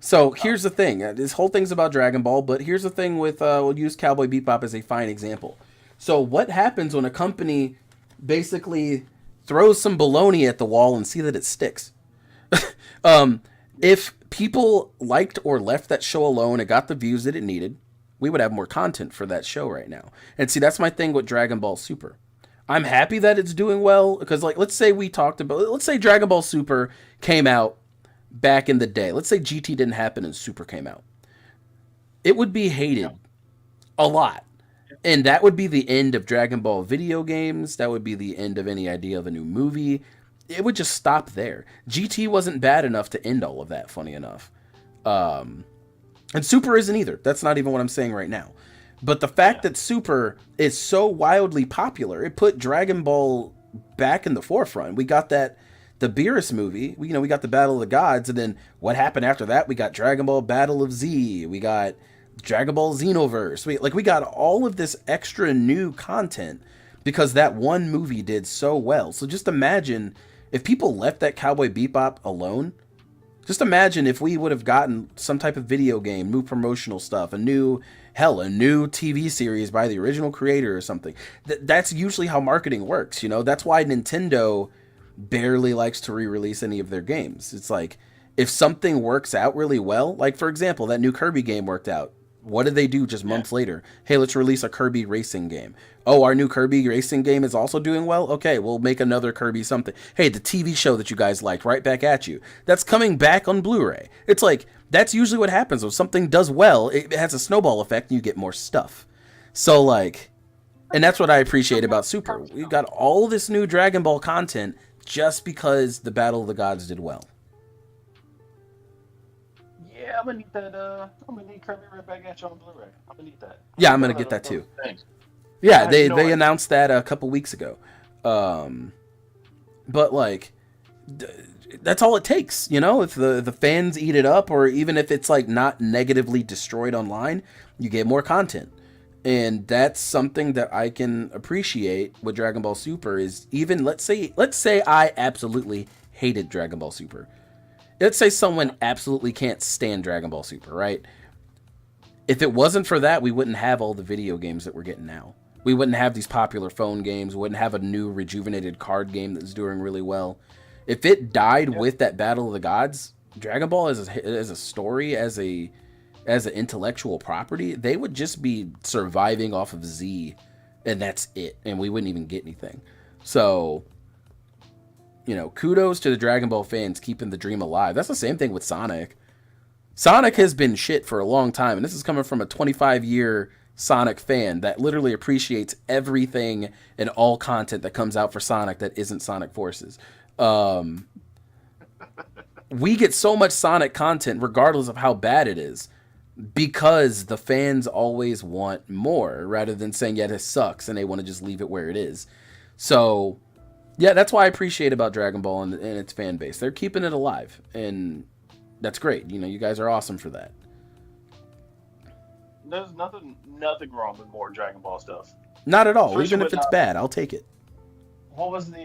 So, here's the thing. This whole thing's about Dragon Ball, but here's the thing with... we'll use Cowboy Bebop as a fine example. So, what happens when a company basically throws some baloney at the wall and see that it sticks? If people liked or left that show alone and got the views that it needed, we would have more content for that show right now. And see, that's my thing with Dragon Ball Super. I'm happy that it's doing well, because let's say Dragon Ball Super came out back in the day. Let's say GT didn't happen and Super came out. It would be hated a lot. And that would be the end of Dragon Ball video games. That would be the end of any idea of a new movie. It would just stop there. GT wasn't bad enough to end all of that, funny enough. And Super isn't either. That's not even what I'm saying right now. But the fact that Super is so wildly popular, it put Dragon Ball back in the forefront. We got the Beerus movie. We got the Battle of the Gods, and then what happened after that? We got Dragon Ball Battle of Z. We got Dragon Ball Xenoverse. We got all of this extra new content because that one movie did so well. So just imagine if people left that Cowboy Bebop alone. Just imagine if we would have gotten some type of video game, new promotional stuff, a new TV series by the original creator or something. That's usually how marketing works, That's why Nintendo barely likes to re-release any of their games. It's like, if something works out really well, like, for example, that new Kirby game worked out. What did they do just months later? Hey, let's release a Kirby racing game. Oh, our new Kirby racing game is also doing well? Okay, we'll make another Kirby something. Hey, the TV show that you guys liked, right back at you. That's coming back on Blu-ray. It's like, that's usually what happens. When something does well, it has a snowball effect and you get more stuff. So, like, and that's what I appreciate about Super. We got all this new Dragon Ball content just because the Battle of the Gods did well. Yeah, I'm gonna need that. I'm gonna need Kirby right back at you on Blu-ray. I'm gonna need that. Yeah, I'm gonna get that too. Yeah, they announced that a couple weeks ago. But like, that's all it takes, If the fans eat it up, or even if it's like not negatively destroyed online, you get more content. And that's something that I can appreciate with Dragon Ball Super. Is even let's say I absolutely hated Dragon Ball Super. Let's say someone absolutely can't stand Dragon Ball Super, right? If it wasn't for that, we wouldn't have all the video games that we're getting now. We wouldn't have these popular phone games. We wouldn't have a new rejuvenated card game that's doing really well. If it died with that Battle of the Gods, Dragon Ball as a story, as an intellectual property, they would just be surviving off of Z, and that's it. And we wouldn't even get anything. So, kudos to the Dragon Ball fans keeping the dream alive. That's the same thing with Sonic. Sonic has been shit for a long time, and this is coming from a 25-year Sonic fan that literally appreciates everything and all content that comes out for Sonic that isn't Sonic Forces. Um, we get so much Sonic content regardless of how bad it is because the fans always want more rather than saying, yeah, this sucks, and they want to just leave it where it is. So, yeah, that's why I appreciate about Dragon Ball and its fan base. They're keeping it alive, and that's great. You know, you guys are awesome for that. There's nothing wrong with more Dragon Ball stuff. Not at all. Especially Even if with it's bad, I'll take it. what was the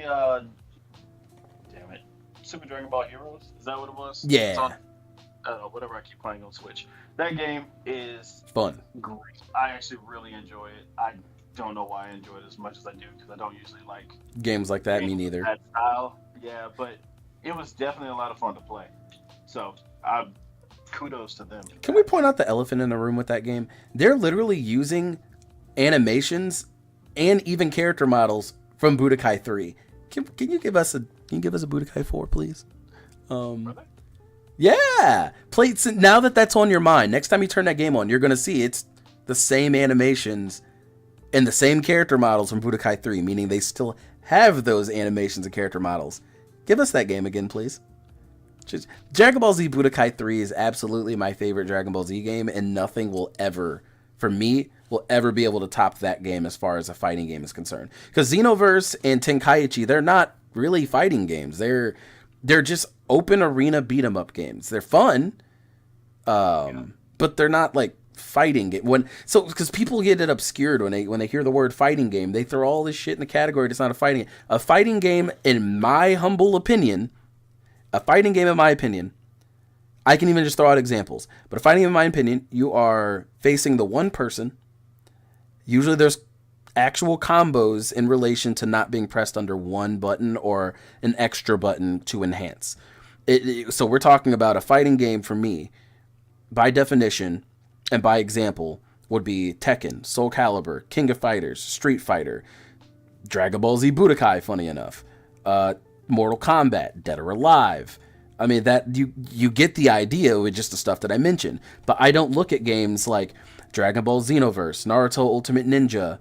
damn it, Super Dragon Ball Heroes? Is that what it was? Yeah. It's on, whatever I keep playing on Switch. That game is Fun. great. I actually really enjoy it. I don't know why I enjoy it as much as I do because I don't usually like Games like that, me games neither. of that style. Yeah, but it was definitely a lot of fun to play. So kudos to them. Can we point out the elephant in the room with that game? They're literally using animations and even character models from Budokai 3. Can you give us a Budokai 4, please? Yeah. Now that's on your mind. Next time you turn that game on, you're gonna see it's the same animations and the same character models from Budokai 3, meaning they still have those animations and character models. Give us that game again, please. Dragon Ball Z Budokai 3 is absolutely my favorite Dragon Ball Z game, and nothing will ever be able to top that game as far as a fighting game is concerned. Because Xenoverse and Tenkaichi, they're not really fighting games. They're just open arena beat 'em up games. They're fun, but they're not like fighting game. Because people get it obscured when they hear the word fighting game, they throw all this shit in the category. It's not a fighting game. A fighting game, in my humble opinion. I can even just throw out examples, but a fighting game, in my opinion, you are facing the one person. Usually there's actual combos in relation to not being pressed under one button or an extra button to enhance. So we're talking about a fighting game for me, by definition and by example, would be Tekken, Soul Calibur, King of Fighters, Street Fighter, Dragon Ball Z Budokai, funny enough, Mortal Kombat, Dead or Alive. I mean, that you get the idea with just the stuff that I mentioned. But I don't look at games like Dragon Ball Xenoverse, Naruto Ultimate Ninja,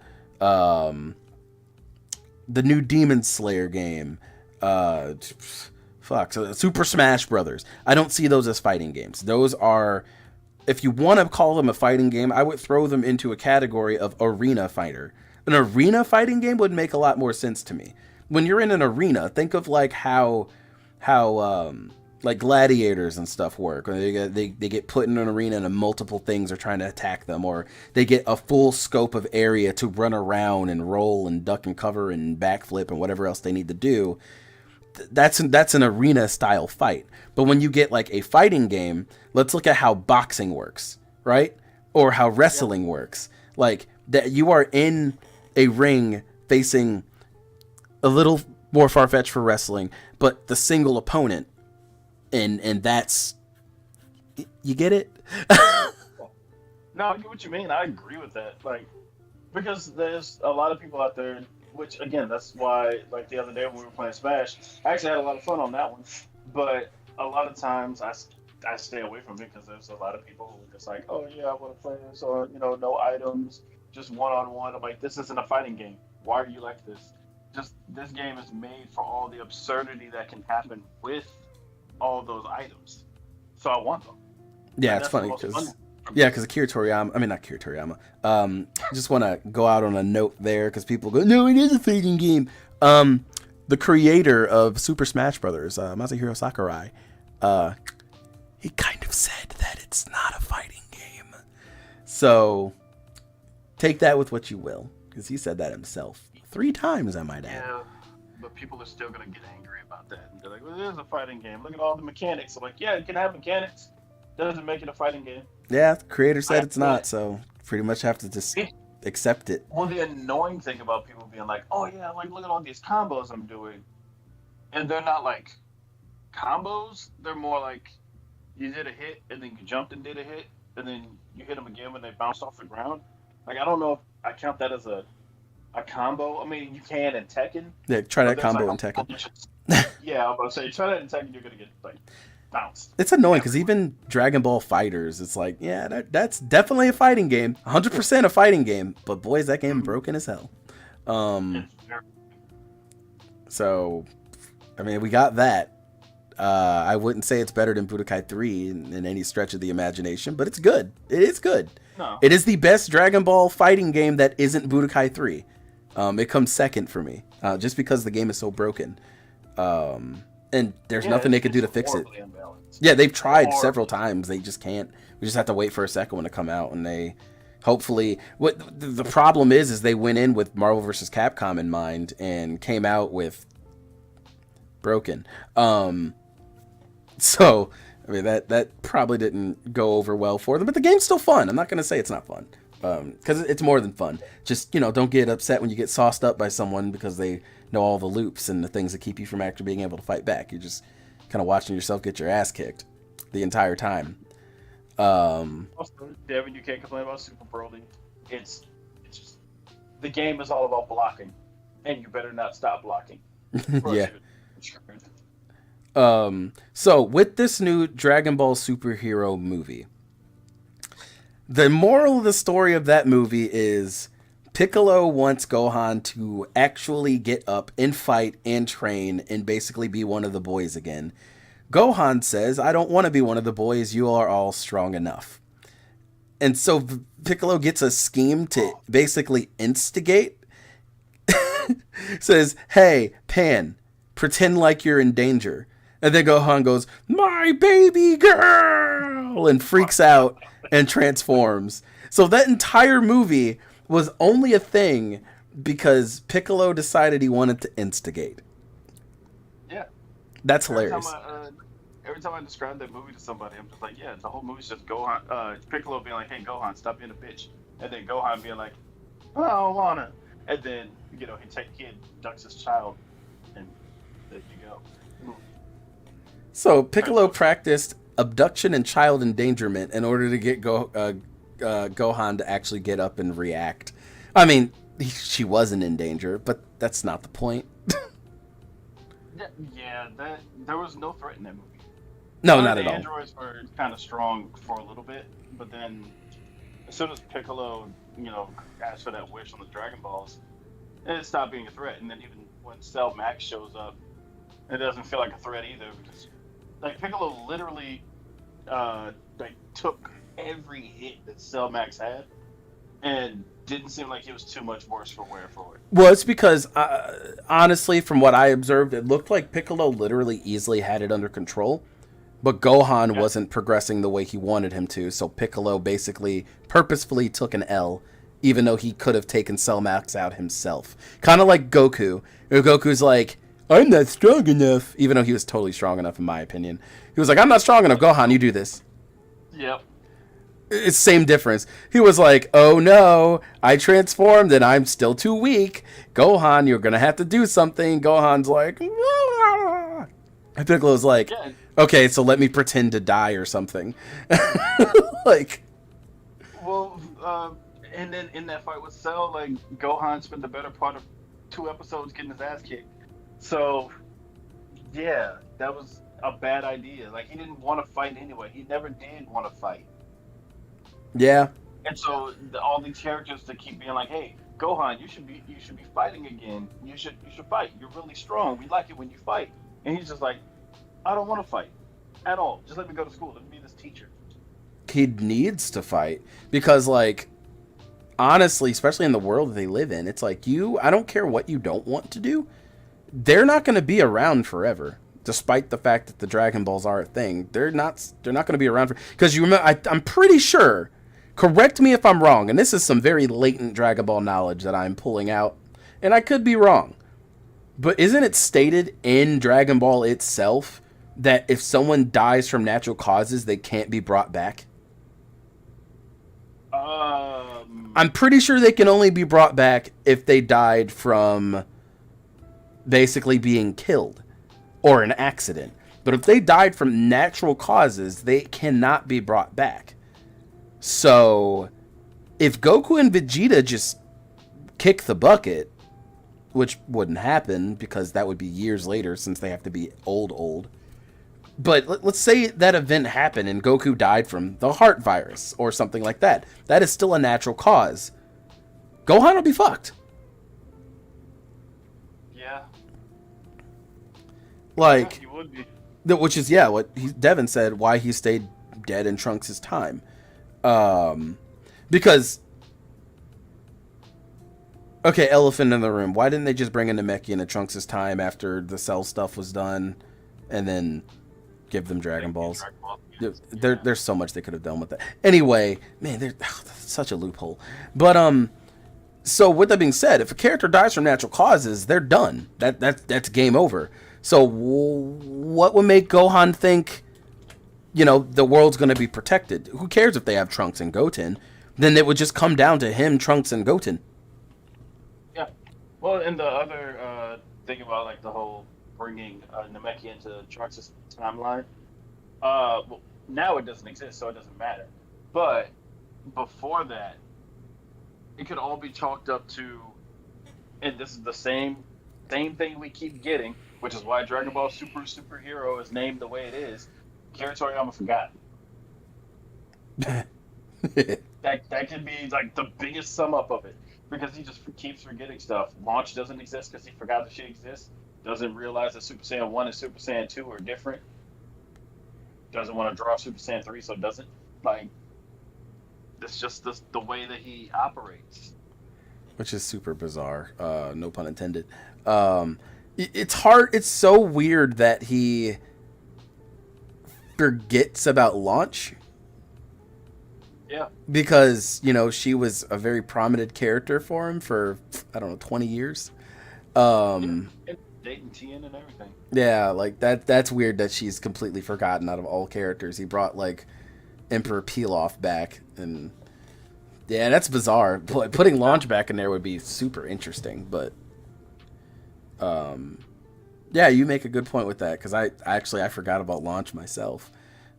the new Demon Slayer game, Super Smash Brothers. I don't see those as fighting games. Those are, if you want to call them a fighting game, I would throw them into a category of arena fighter. An arena fighting game would make a lot more sense to me. When you're in an arena, think of like how like gladiators and stuff work. They get put in an arena and multiple things are trying to attack them, or they get a full scope of area to run around and roll and duck and cover and backflip and whatever else they need to do. That's an arena style fight. But when you get like a fighting game, let's look at how boxing works, right? Or how wrestling works. Like that you are in a ring facing a little more far-fetched for wrestling, but the single opponent, and that's, you get it? No, I get what you mean. I agree with that. Like, because there's a lot of people out there, which again, that's why, like the other day when we were playing Smash, I actually had a lot of fun on that one. But a lot of times I stay away from it because there's a lot of people who are just like, oh yeah, I want to play this, or no items, just one-on-one. I'm like, this isn't a fighting game. Why are you like this? Just this game is made for all the absurdity that can happen with all those items. So I want them. Yeah, it's funny because Akira Toriyama, not Akira Toriyama. Just want to go out on a note there because people go, no, it is a fighting game. The creator of Super Smash Brothers, Masahiro Sakurai, he kind of said that it's not a fighting game. So take that with what you will, because he said that himself 3 times, I might add. Yeah, but people are still going to get angry about that. And they're like, well, it is a fighting game. Look at all the mechanics. I'm like, yeah, it can have mechanics. Doesn't make it a fighting game. Yeah, the creator said it's not, so pretty much have to just accept it. Well, the annoying thing about people being like, oh yeah, like look at all these combos I'm doing. And they're not like combos. They're more like you did a hit and then you jumped and did a hit and then you hit them again when they bounced off the ground. Like, I don't know if I count that as a combo. I mean, you can in Tekken. Yeah, try that combo in Tekken. Yeah, I'm about to say, try that in Tekken, you're going to get like bounced. It's annoying because even Dragon Ball Fighters, it's like, yeah, that's definitely a fighting game, 100% a fighting game. But boy, is that game broken as hell. So, I mean, we got that. I wouldn't say it's better than Budokai 3 in any stretch of the imagination, but it's good. It is good. No. It is the best Dragon Ball fighting game that isn't Budokai 3. It comes second for me, just because the game is so broken. And there's nothing they could do to fix it. Yeah, they've tried several times. They just can't. We just have to wait for a second one to come out, and they hopefully. What the problem is they went in with Marvel vs. Capcom in mind and came out with broken. So I mean that probably didn't go over well for them, but the game's still fun. I'm not gonna say it's not fun, because it's more than fun. Just don't get upset when you get sauced up by someone because they know all the loops and the things that keep you from actually being able to fight back. You're just kind of watching yourself get your ass kicked the entire time. Also, Devin, you can't complain about Super Broly. It's just the game is all about blocking, and you better not stop blocking. Yeah. So with this new Dragon Ball superhero movie, the moral of the story of that movie is Piccolo wants Gohan to actually get up and fight and train and basically be one of the boys again. Gohan says, I don't want to be one of the boys. You are all strong enough. And so Piccolo gets a scheme to basically instigate. Says, hey, Pan, pretend like you're in danger. And then Gohan goes, my baby girl, and freaks out and transforms. So that entire movie was only a thing because Piccolo decided he wanted to instigate. Yeah. That's hilarious. Every time I describe that movie to somebody, I'm just like, yeah, the whole movie's just Gohan, Piccolo being like, hey, Gohan, stop being a bitch. And then Gohan being like, I don't wanna. And then, he ducks his child, and there you go. So Piccolo practiced abduction and child endangerment in order to get Gohan to actually get up and react. I mean, she wasn't in danger, but that's not the point. Yeah, there was no threat in that movie. No, not at all. The androids were kind of strong for a little bit, but then as soon as Piccolo, asked for that wish on the Dragon Balls, it stopped being a threat. And then even when Cell Max shows up, it doesn't feel like a threat either, because Piccolo literally took every hit that Cell Max had, and didn't seem like he was too much worse for wear for it. Well, it's because honestly, from what I observed, it looked like Piccolo literally easily had it under control, but Gohan wasn't progressing the way he wanted him to. So Piccolo basically purposefully took an L, even though he could have taken Cell Max out himself. Kind of like Goku. Goku's like, I'm not strong enough, even though he was totally strong enough in my opinion. He was like, I'm not strong enough. Gohan, you do this. Yep. It's same difference. He was like, oh no, I transformed and I'm still too weak. Gohan, you're going to have to do something. Gohan's like, Aah. And Piccolo's like, okay, so let me pretend to die or something. Well, and then in that fight with Cell, Gohan spent the better part of 2 episodes getting his ass kicked. So, yeah, that was a bad idea. He didn't want to fight anyway. He never did want to fight. Yeah. And so all these characters that keep being like, "Hey, Gohan, you should be fighting again. You should fight. You're really strong. We like it when you fight." And he's just like, "I don't want to fight at all. Just let me go to school. Let me be this teacher." He needs to fight because, honestly, especially in the world that they live in, it's like I don't care what you don't want to do. They're not going to be around forever. Despite the fact that the Dragon Balls are a thing, they're not going to be around for, because you remember, I'm pretty sure, correct me if I'm wrong, and this is some very latent Dragon Ball knowledge that I'm pulling out, and I could be wrong, but isn't it stated in Dragon Ball itself that if someone dies from natural causes, they can't be brought back? I'm pretty sure they can only be brought back if they died from basically being killed or an accident. But if they died from natural causes, they cannot be brought back. So if Goku and Vegeta just kick the bucket, which wouldn't happen because that would be years later since they have to be old, But let's say that event happened and Goku died from the heart virus or something like that. That is still a natural cause. Gohan will be fucked. Yeah. Like, He would be. which is, what Devin said, why he stayed dead in Trunks' time. Because, okay, elephant in the room. Why didn't they just bring in Namekian into Trunks' time after the Cell stuff was done and then give them Dragon Balls? There's so much they could have done with that. Anyway, man, that's such a loophole. But, so with that being said, if a character dies from natural causes, they're done. That's game over. So what would make Gohan think, the world's going to be protected? Who cares if they have Trunks and Goten? Then it would just come down to him, Trunks, and Goten. Yeah. Well, and the other thing about like the whole bringing Namekian into Trunks' timeline, well, now it doesn't exist, so it doesn't matter. But before that, it could all be chalked up to, and this is the same thing we keep getting, which is why Dragon Ball Superhero is named the way it is. Kira Toriyama forgot. that can be like the biggest sum up of it, because he just keeps forgetting stuff. Launch doesn't exist because he forgot that she exists. Doesn't realize that Super Saiyan 1 and Super Saiyan 2 are different. Doesn't want to draw Super Saiyan 3, so doesn't. Like, it's just the way that he operates. Which is super bizarre. No pun intended. It's hard. It's so weird that he forgets about Launch. Yeah. Because, she was a very prominent character for him for, 20 years. And dating Tien and everything. Yeah, like that's weird that she's completely forgotten out of all characters. He brought like Emperor Pilaf back, and yeah, that's bizarre. Putting Launch back in there would be super interesting, but yeah, you make a good point with that, because I forgot about Launch myself.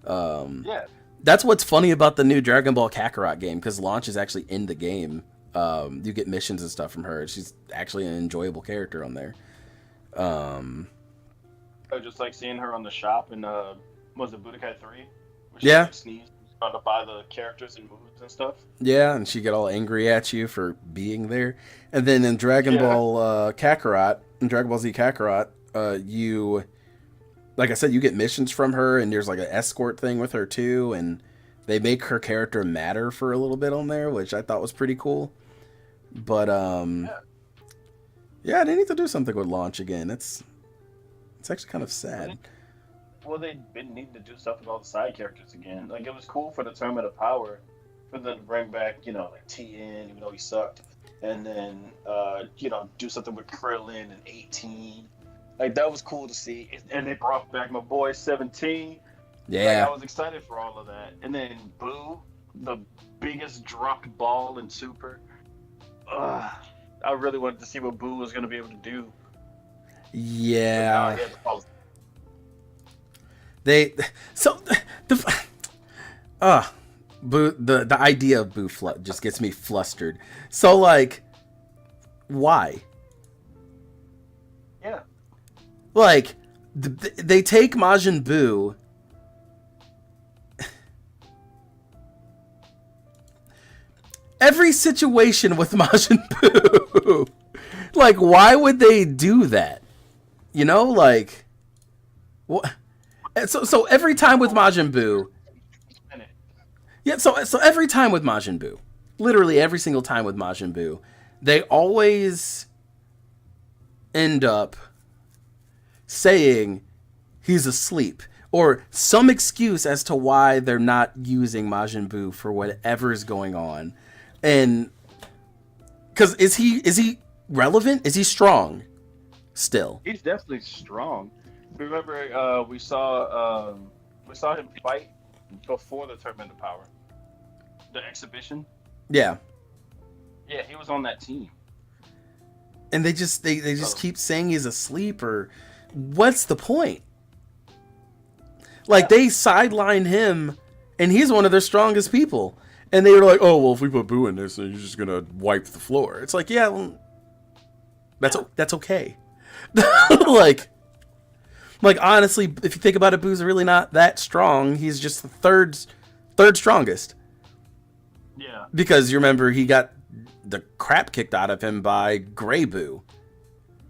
Yeah. That's what's funny about the new Dragon Ball Kakarot game, because Launch is actually in the game. You get missions and stuff from her. She's actually an enjoyable character on there. I just like seeing her on the shop in was it Budokai 3? Where Yeah. Like, sneezed, trying to buy the characters and moves and stuff. Yeah, and she get all angry at you for being there. And then in Dragon Ball Kakarot, in Dragon Ball Z Kakarot, you, like I said, you get missions from her, and there's like an escort thing with her too, and they make her character matter for a little bit on there, which I thought was pretty cool. But yeah, they need to do something with Launch again. It's actually kind of sad. Well, they've been needing to do stuff with all the side characters again. Like, it was cool for the Tournament of Power for them to bring back, like TN, even though he sucked. And then, do something with Krillin and 18. Like, that was cool to see. And they brought back my boy 17. Yeah. Like, I was excited for all of that. And then Boo, the biggest dropped ball in Super. I really wanted to see what Boo was going to be able to do. Yeah. Boo, the idea of Boo just gets me flustered. So, like, why? Yeah. Like, they take Majin Buu. Every situation with Majin Buu. Like, why would they do that? Like, what? So every time with Majin Buu. Yeah, so every time with Majin Buu, literally every single time with Majin Buu, they always end up saying he's asleep, or some excuse as to why they're not using Majin Buu for whatever's going on. And because is he relevant? Is he strong still? He's definitely strong. Remember, we saw him fight before the Tournament of Power, the exhibition. Yeah. Yeah, he was on that team. And they just keep saying he's asleep, or what's the point? Like, they sideline him, and he's one of their strongest people. And they were like, oh, well, if we put Boo in this, then you're just going to wipe the floor. It's like, yeah, well, that's okay. Like, Like, honestly, if you think about it, Boo's really not that strong. He's just the third strongest. Yeah. Because you remember he got the crap kicked out of him by Grey Boo,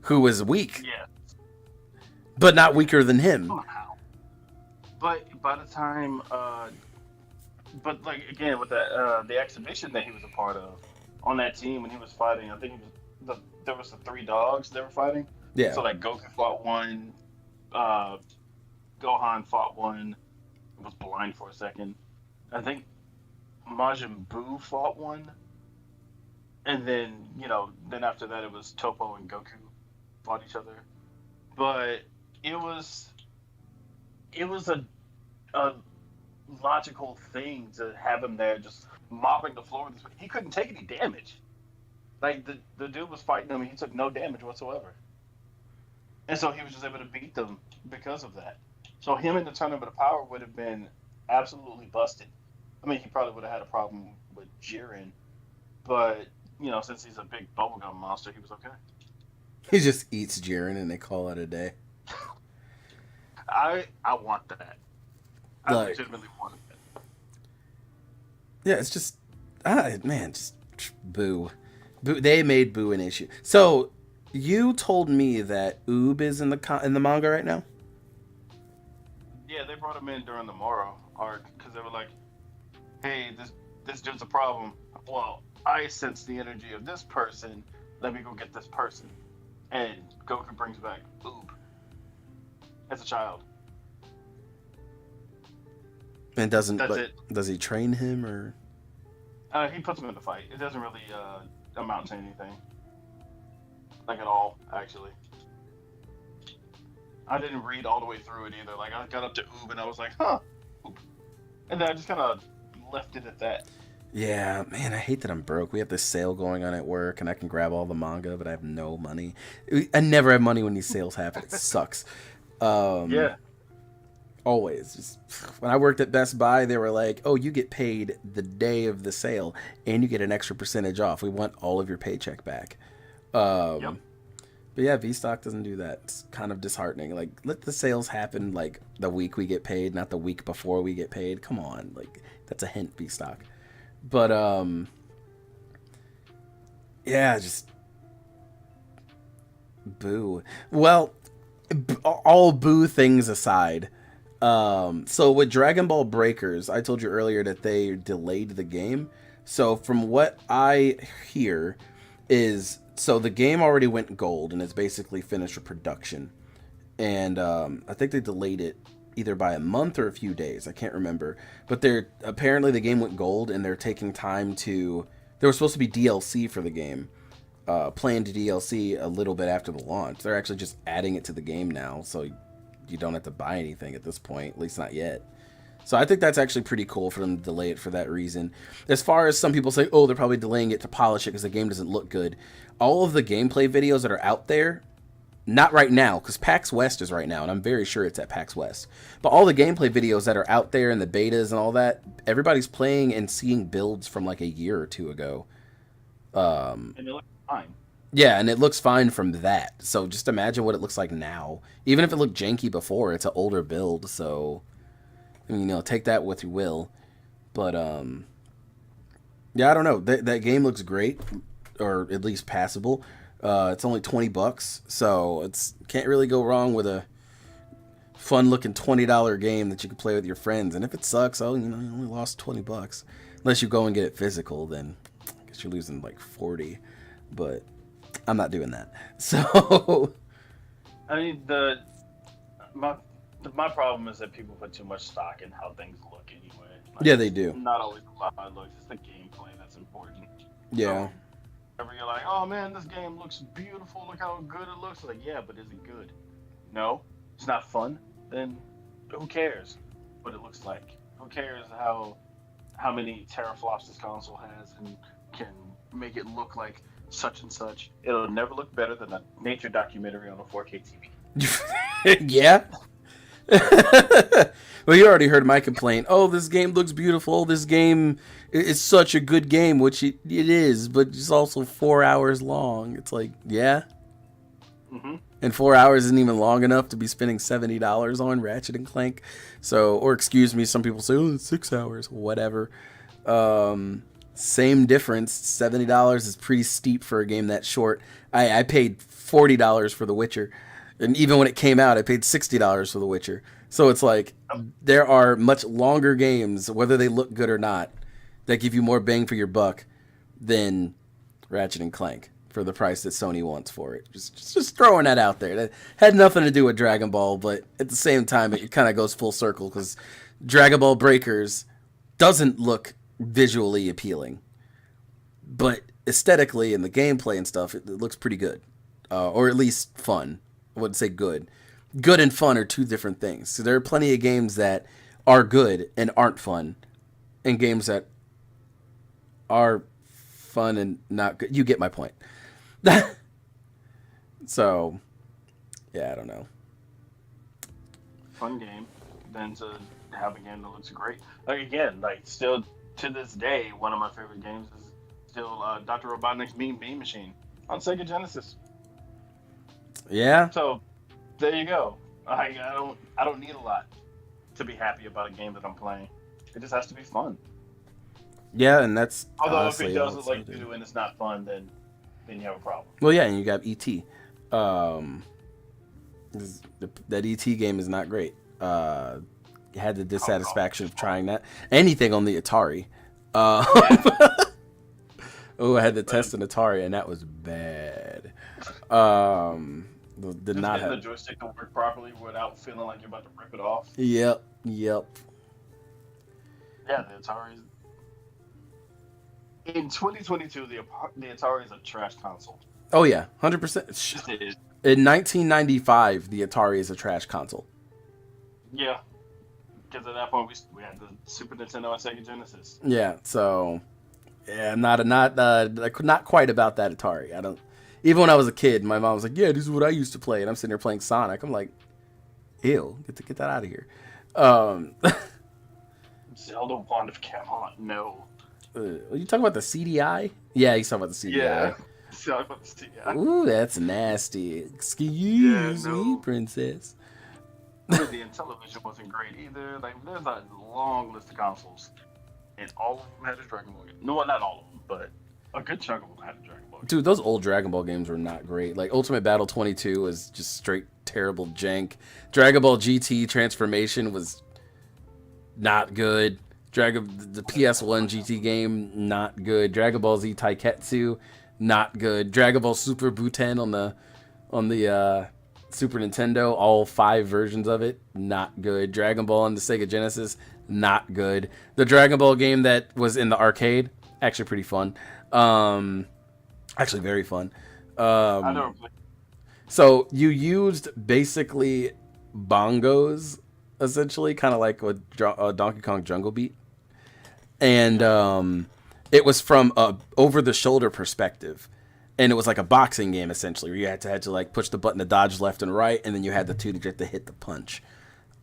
who was weak. Yeah. But not weaker than him. Somehow. But by the time, but like again with that the exhibition that he was a part of on that team when he was fighting, I think there was the three dogs they were fighting. Yeah. So like Goku fought one, Gohan fought one, was blind for a second. I think Majin Buu fought one, and then then after that it was Toppo and Goku fought each other. But it was a logical thing to have him there just mopping the floor. He couldn't take any damage. Like the dude was fighting him and he took no damage whatsoever. And so he was just able to beat them because of that. So him in the Tournament of Power would have been absolutely busted. I mean, he probably would have had a problem with Jiren, but since he's a big bubblegum monster, he was okay. He just eats Jiren and they call it a day. I want that. I legitimately want that. Yeah, it's just just Boo. They made Boo an issue. So you told me that Oob is in the manga right now. Yeah, they brought him in during the Moro arc because they were like, "Hey, this dude's a problem. Well, I sense the energy of this person. Let me go get this person." And Goku brings back Oob as a child. And does he train him or? He puts him in the fight. It doesn't really amount to anything, like at all, actually. I didn't read all the way through it either. Like I got up to Oob and I was like, huh, Oob. And then I just kind of left it at that. Yeah, man, I hate that I'm broke. We have this sale going on at work, and I can grab all the manga, but I have no money. I never have money when these sales happen. It sucks. Yeah. Always. Just, when I worked at Best Buy, they were like, "Oh, you get paid the day of the sale, and you get an extra percentage off. We want all of your paycheck back." Yep. But yeah, V-Stock doesn't do that. It's kind of disheartening. Like, let the sales happen like the week we get paid, not the week before we get paid. Come on, like that's a hint, V-Stock. But yeah, just Boo. Well, all Boo things aside, so with Dragon Ball Breakers, I told you earlier that they delayed the game. So from what I hear is, so the game already went gold and it's basically finished with production, and I think they delayed it either by a month or a few days. I can't remember. But apparently the game went gold and they're taking time to... There was supposed to be DLC for the game. Planned DLC a little bit after the launch. They're actually just adding it to the game now, so you don't have to buy anything at this point. At least not yet. So I think that's actually pretty cool for them to delay it for that reason. As far as some people say, oh, they're probably delaying it to polish it because the game doesn't look good. All of the gameplay videos that are out there, not right now, because PAX West is right now, and I'm very sure it's at PAX West. But all the gameplay videos that are out there and the betas and all that, everybody's playing and seeing builds from like a year or two ago. And it looks fine. Yeah, and it looks fine from that. So just imagine what it looks like now. Even if it looked janky before, it's an older build. So, I mean, take that with you will. But, yeah, I don't know. That game looks great, or at least passable. It's only $20, so it's can't really go wrong with a fun-looking $20 game that you can play with your friends. And if it sucks, you only lost $20. Unless you go and get it physical, then I guess you're losing like 40. But I'm not doing that. So, I mean, my problem is that people put too much stock in how things look anyway. Like, yeah, they do. Not always how it looks; it's the gameplay that's important. Yeah. So, whenever you're like, "Oh man, this game looks beautiful. Look how good it looks." Like, yeah, but is it good? No, it's not fun. Then who cares what it looks like? Who cares how many teraflops this console has and can make it look like such and such? It'll never look better than a nature documentary on a 4K TV. Yeah. Well, you already heard my complaint. Oh, this game looks beautiful. This game is such a good game, which it is, but it's also 4 hours long. It's like, yeah. Mm-hmm. And 4 hours isn't even long enough to be spending $70 on Ratchet and Clank. So, or excuse me, some people say, oh, it's 6 hours, whatever. Same difference. $70 is pretty steep for a game that short. I paid $40 for The Witcher. And even when it came out, I paid $60 for The Witcher. So it's like, there are much longer games, whether they look good or not, that give you more bang for your buck than Ratchet and Clank for the price that Sony wants for it. Just throwing that out there. That had nothing to do with Dragon Ball, but at the same time, it kind of goes full circle because Dragon Ball Breakers doesn't look visually appealing, but aesthetically and the gameplay and stuff, it looks pretty good, or at least fun. I wouldn't say good. Good and fun are two different things. So there are plenty of games that are good and aren't fun, and games that are fun and not good. You get my point. So, yeah, I don't know. Fun game than to have a game that looks great. Like again, like still to this day, one of my favorite games is still Dr. Robotnik's Mean Bean Machine on Sega Genesis. Yeah. So there you go. I don't need a lot to be happy about a game that I'm playing. It just has to be fun. Yeah, and that's although if it doesn't like you and it's not fun, then you have a problem. Well, yeah, and you got E.T. That E.T. game is not great. You had the dissatisfaction of trying that. Anything on the Atari. I had to test an Atari, and that was bad. Did not have the joystick to work properly without feeling like you're about to rip it off. Yep. Yeah, the Atari. In 2022, the Atari is a trash console. Oh yeah, 100%. In 1995, the Atari is a trash console. Yeah, because at that point we had the Super Nintendo and Sega Genesis. Yeah, so yeah, not quite about that Atari. I don't. Even when I was a kid, my mom was like, "Yeah, this is what I used to play," and I'm sitting there playing Sonic. I'm like, "Ew, get that out of here." Zelda Wand of Camelot, no. Are you talking about the CDI? Yeah, he's talking about the CDI. Yeah, talking about the CDI. Ooh, that's nasty. Excuse me, princess. The Intellivision wasn't great either. Like, there's a long list of consoles, and all of them had a Dragon Ball game. No, not all of them, but a good chunk of them had a Dragon Ball game. Dude, those old Dragon Ball games were not great. Like, Ultimate Battle 22 was just straight terrible jank. Dragon Ball GT Transformation was not good. The PS1 GT game, not good. Dragon Ball Z Taiketsu, not good. Dragon Ball Super Buten on the Super Nintendo, all 5 versions of it, not good. Dragon Ball on the Sega Genesis, not good. The Dragon Ball game that was in the arcade, actually pretty fun. Actually very fun. I never played. So you used basically bongos, essentially, kind of like with Donkey Kong Jungle Beat. And it was from a over-the-shoulder perspective. And it was like a boxing game, essentially, where you had to like push the button to dodge left and right, and then you had the two to get to hit the punch.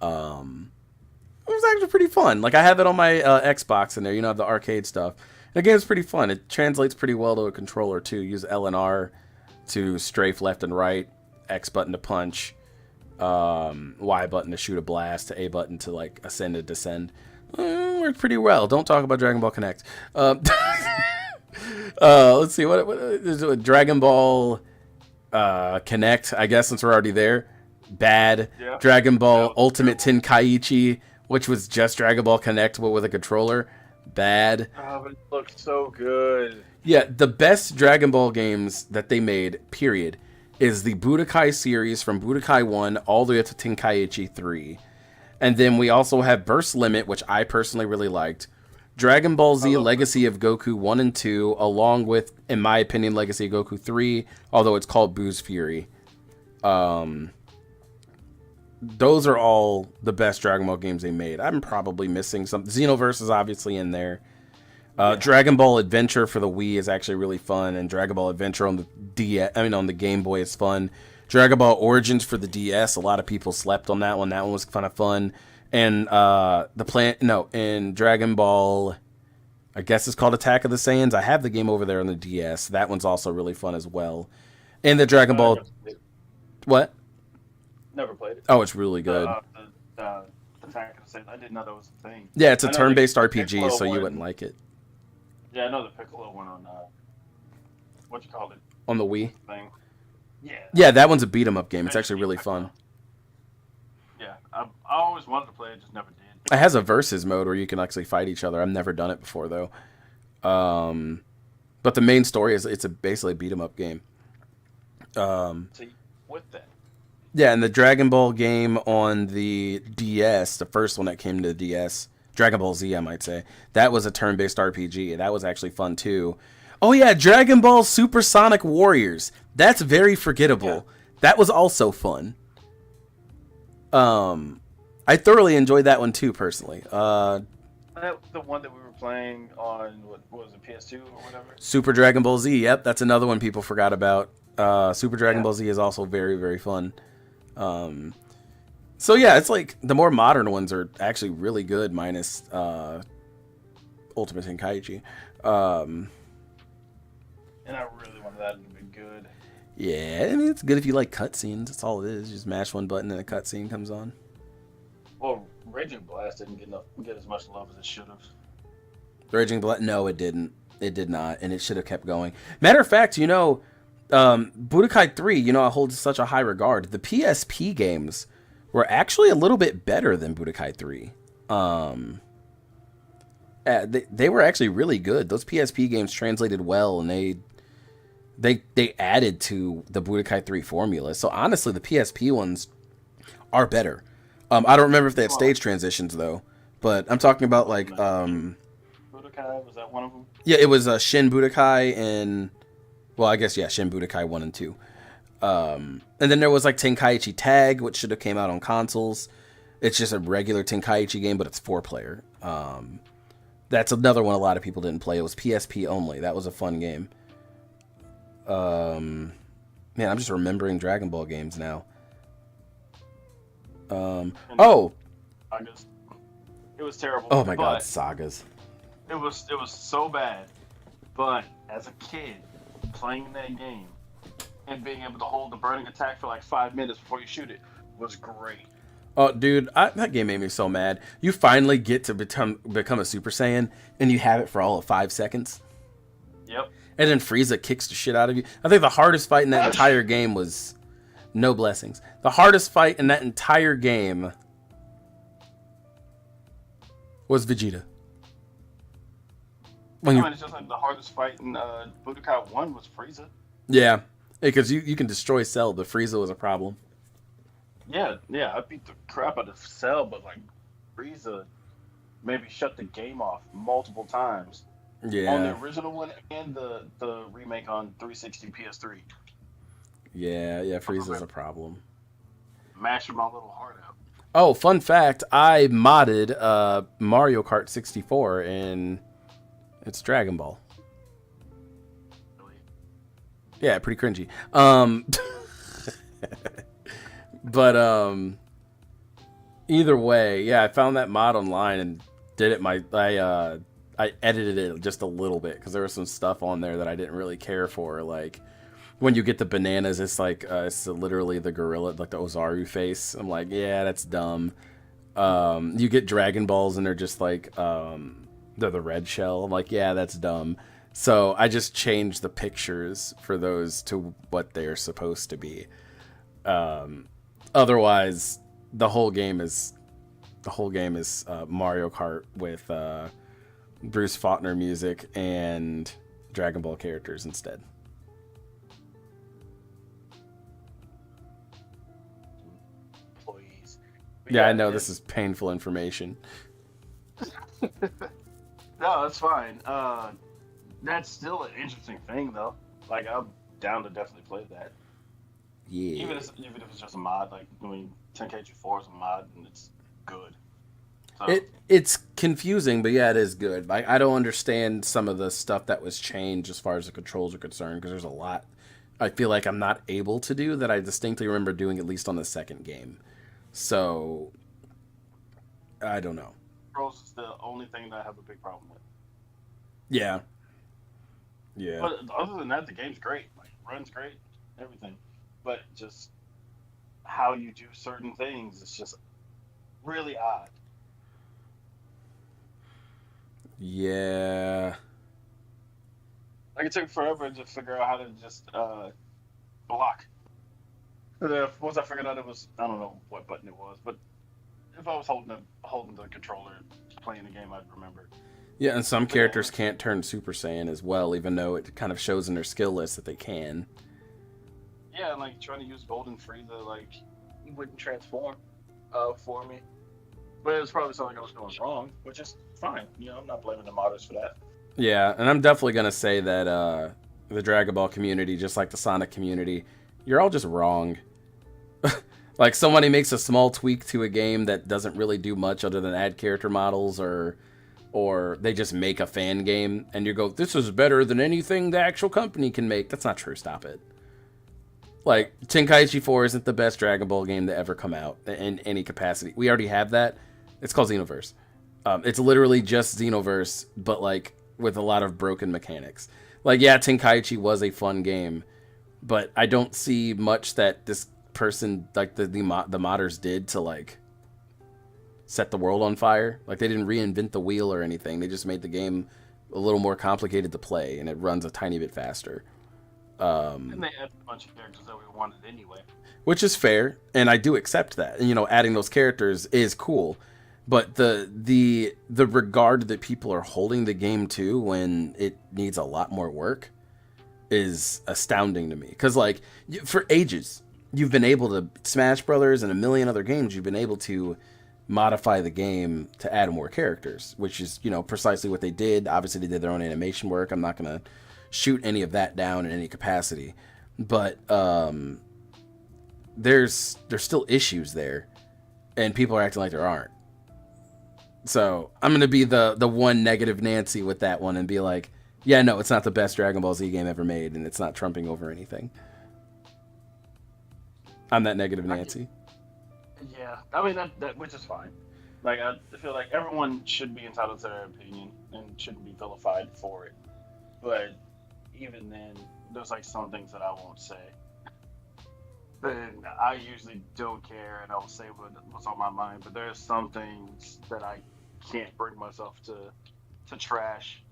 It was actually pretty fun. Like, I have it on my Xbox in there, you know, the arcade stuff. The game's pretty fun. It translates pretty well to a controller, too. Use L and R to strafe left and right, X button to punch, Y button to shoot a blast, to A button to, like, ascend and descend. Worked pretty well. Don't talk about Dragon Ball Connect. Let's see, what is it? Dragon Ball Connect, I guess, since we're already there. Bad. Yeah. Dragon Ball Ultimate Tenkaichi, which was just Dragon Ball Connect, but with a controller. Bad. Oh, but it looked so good. Yeah, the best Dragon Ball games that they made, period, is the Budokai series from Budokai 1 all the way up to Tenkaichi 3. And then we also have Burst Limit, which I personally really liked. Dragon Ball Z Legacy of Goku 1 and 2, along with, in my opinion, Legacy of Goku 3, although it's called Boo's Fury. Those are all the best Dragon Ball games they made. I'm probably missing some. Xenoverse is obviously in there. Dragon Ball Adventure for the Wii is actually really fun, and Dragon Ball Adventure on the Game Boy is fun. Dragon Ball Origins for the DS, a lot of people slept on that one. That one was kind of fun. And in Dragon Ball, I guess it's called Attack of the Saiyans. I have the game over there on the DS. That one's also really fun as well. And the Dragon Ball, What? Never played it. Oh, it's really good. The fact that I said I didn't know that was a thing. Yeah, it's a I know turn-based the RPG, Piccolo so you one- wouldn't like it. Yeah, I know the Piccolo one on what you call it On the Wii? thing. Yeah. Yeah, that one's a beat 'em up game. It's actually really fun. Yeah, I always wanted to play it, just never did. It has a versus mode where you can actually fight each other. I've never done it before though. But the main story is it's basically a beat 'em up game. See, with that. Yeah, and the Dragon Ball game on the DS, the first one that came to the DS, Dragon Ball Z, I might say, that was a turn-based RPG. That was actually fun too. Oh yeah, Dragon Ball Supersonic Warriors. That's very forgettable. Yeah. That was also fun. I thoroughly enjoyed that one too, personally. The one that we were playing on, what was it, PS2 or whatever? Super Dragon Ball Z. Yep, that's another one people forgot about. Super Dragon Ball Z is also very, very fun. So yeah, it's like the more modern ones are actually really good, minus Ultimate Tenkaichi. And I really wanted that to be good. Yeah, I mean it's good if you like cutscenes. That's all it is. You just mash one button and a cutscene comes on. Well, Raging Blast didn't get as much love as it should have. Raging Blast? No, it didn't. It did not, and it should have kept going. Matter of fact, Budokai 3, I hold such a high regard. The PSP games were actually a little bit better than Budokai 3. They were actually really good. Those PSP games translated well, and they added to the Budokai 3 formula. So honestly, the PSP ones are better. I don't remember if they had stage transitions though, but I'm talking about like Budokai, was that one of them? Yeah, it was Shin Budokai and Shin Budokai 1 and 2. And then there was like Tenkaichi Tag, which should have came out on consoles. It's just a regular Tenkaichi game, but it's 4-player. That's another one a lot of people didn't play. It was PSP only. That was a fun game. Man, I'm just remembering Dragon Ball games now. Sagas. It was terrible. Oh my god, Sagas. It was so bad. But as a kid, playing that game and being able to hold the burning attack for like 5 minutes before you shoot it was great. Oh, dude, that game made me so mad. You finally get to become a Super Saiyan, and you have it for all of 5 seconds. Yep. And then Frieza kicks the shit out of you. I think the hardest fight in that entire game was... No blessings. The hardest fight in that entire game was Vegeta. It's just like the hardest fight in Budokai 1 was Frieza. Yeah, because you can destroy Cell, but Frieza was a problem. Yeah, I beat the crap out of Cell, but like Frieza maybe shut the game off multiple times. Yeah. On the original one and the remake on 360 PS3. Yeah, Frieza's a problem. Mashing my little heart out. Oh, fun fact, I modded Mario Kart 64 and it's Dragon Ball. Really? Yeah, pretty cringy. But either way, yeah, I found that mod online and did it. I edited it just a little bit because there was some stuff on there that I didn't really care for. Like when you get the bananas, it's like it's literally the gorilla, like the Ozaru face. I'm like, yeah, that's dumb. You get Dragon Balls and they're just like they're the red shell. I'm like, yeah, that's dumb. So I just changed the pictures for those to what they're supposed to be. Otherwise, the whole game is Mario Kart with Bruce Faulkner music and Dragon Ball characters instead. Please. Yeah, I know this is painful information. No, that's fine. That's still an interesting thing, though. Like, I'm down to definitely play that. Yeah. Even if it's just a mod, like, Tenkaichi 4 is a mod, and it's good. So. It's confusing, but yeah, it is good. Like, I don't understand some of the stuff that was changed as far as the controls are concerned, because there's a lot I feel like I'm not able to do that I distinctly remember doing at least on the second game. So, I don't know. Controls is the only thing that I have a big problem with. Yeah. Yeah. But other than that, the game's great. Like, runs great, everything. But just how you do certain things is just really odd. Yeah. Like it took forever to figure out how to just block. Once I figured out it was, I don't know what button it was, but if I was holding the controller playing the game, I'd remember. Yeah, and some But yeah, characters can't turn Super Saiyan as well, even though it kind of shows in their skill list that they can. yeah, and like trying to use Golden Frieza, like he wouldn't transform for me. But it was probably something I was doing wrong, which is fine. I'm not blaming the modders for that. Yeah, and I'm definitely going to say that the Dragon Ball community, just like the Sonic community, you're all just wrong. Like, somebody makes a small tweak to a game that doesn't really do much other than add character models, or they just make a fan game, and you go, this is better than anything the actual company can make. That's not true. Stop it. Like, Tenkaichi 4 isn't the best Dragon Ball game to ever come out in any capacity. We already have that. It's called Xenoverse. It's literally just Xenoverse, but, like, with a lot of broken mechanics. Like, yeah, Tenkaichi was a fun game, but I don't see much that this person, like, the modders did to, like, set the world on fire. Like, they didn't reinvent the wheel or anything. They just made the game a little more complicated to play, and it runs a tiny bit faster. And they added a bunch of characters that we wanted anyway. Which is fair, and I do accept that. And, adding those characters is cool. But the regard that people are holding the game to when it needs a lot more work is astounding to me. Because, like, for ages, you've been able to, Smash Brothers and a million other games, you've been able to modify the game to add more characters, which is, precisely what they did. Obviously, they did their own animation work. I'm not going to shoot any of that down in any capacity. But there's still issues there, and people are acting like there aren't. So I'm going to be the one negative Nancy with that one and be like, yeah, no, it's not the best Dragon Ball Z game ever made, and it's not trumping over anything. I'm that negative Nancy. Yeah, I mean, that which is fine. Like, I feel like everyone should be entitled to their opinion and shouldn't be vilified for it. But even then, there's like some things that I won't say. And I usually don't care, and I'll say what's on my mind. But there's some things that I can't bring myself to trash.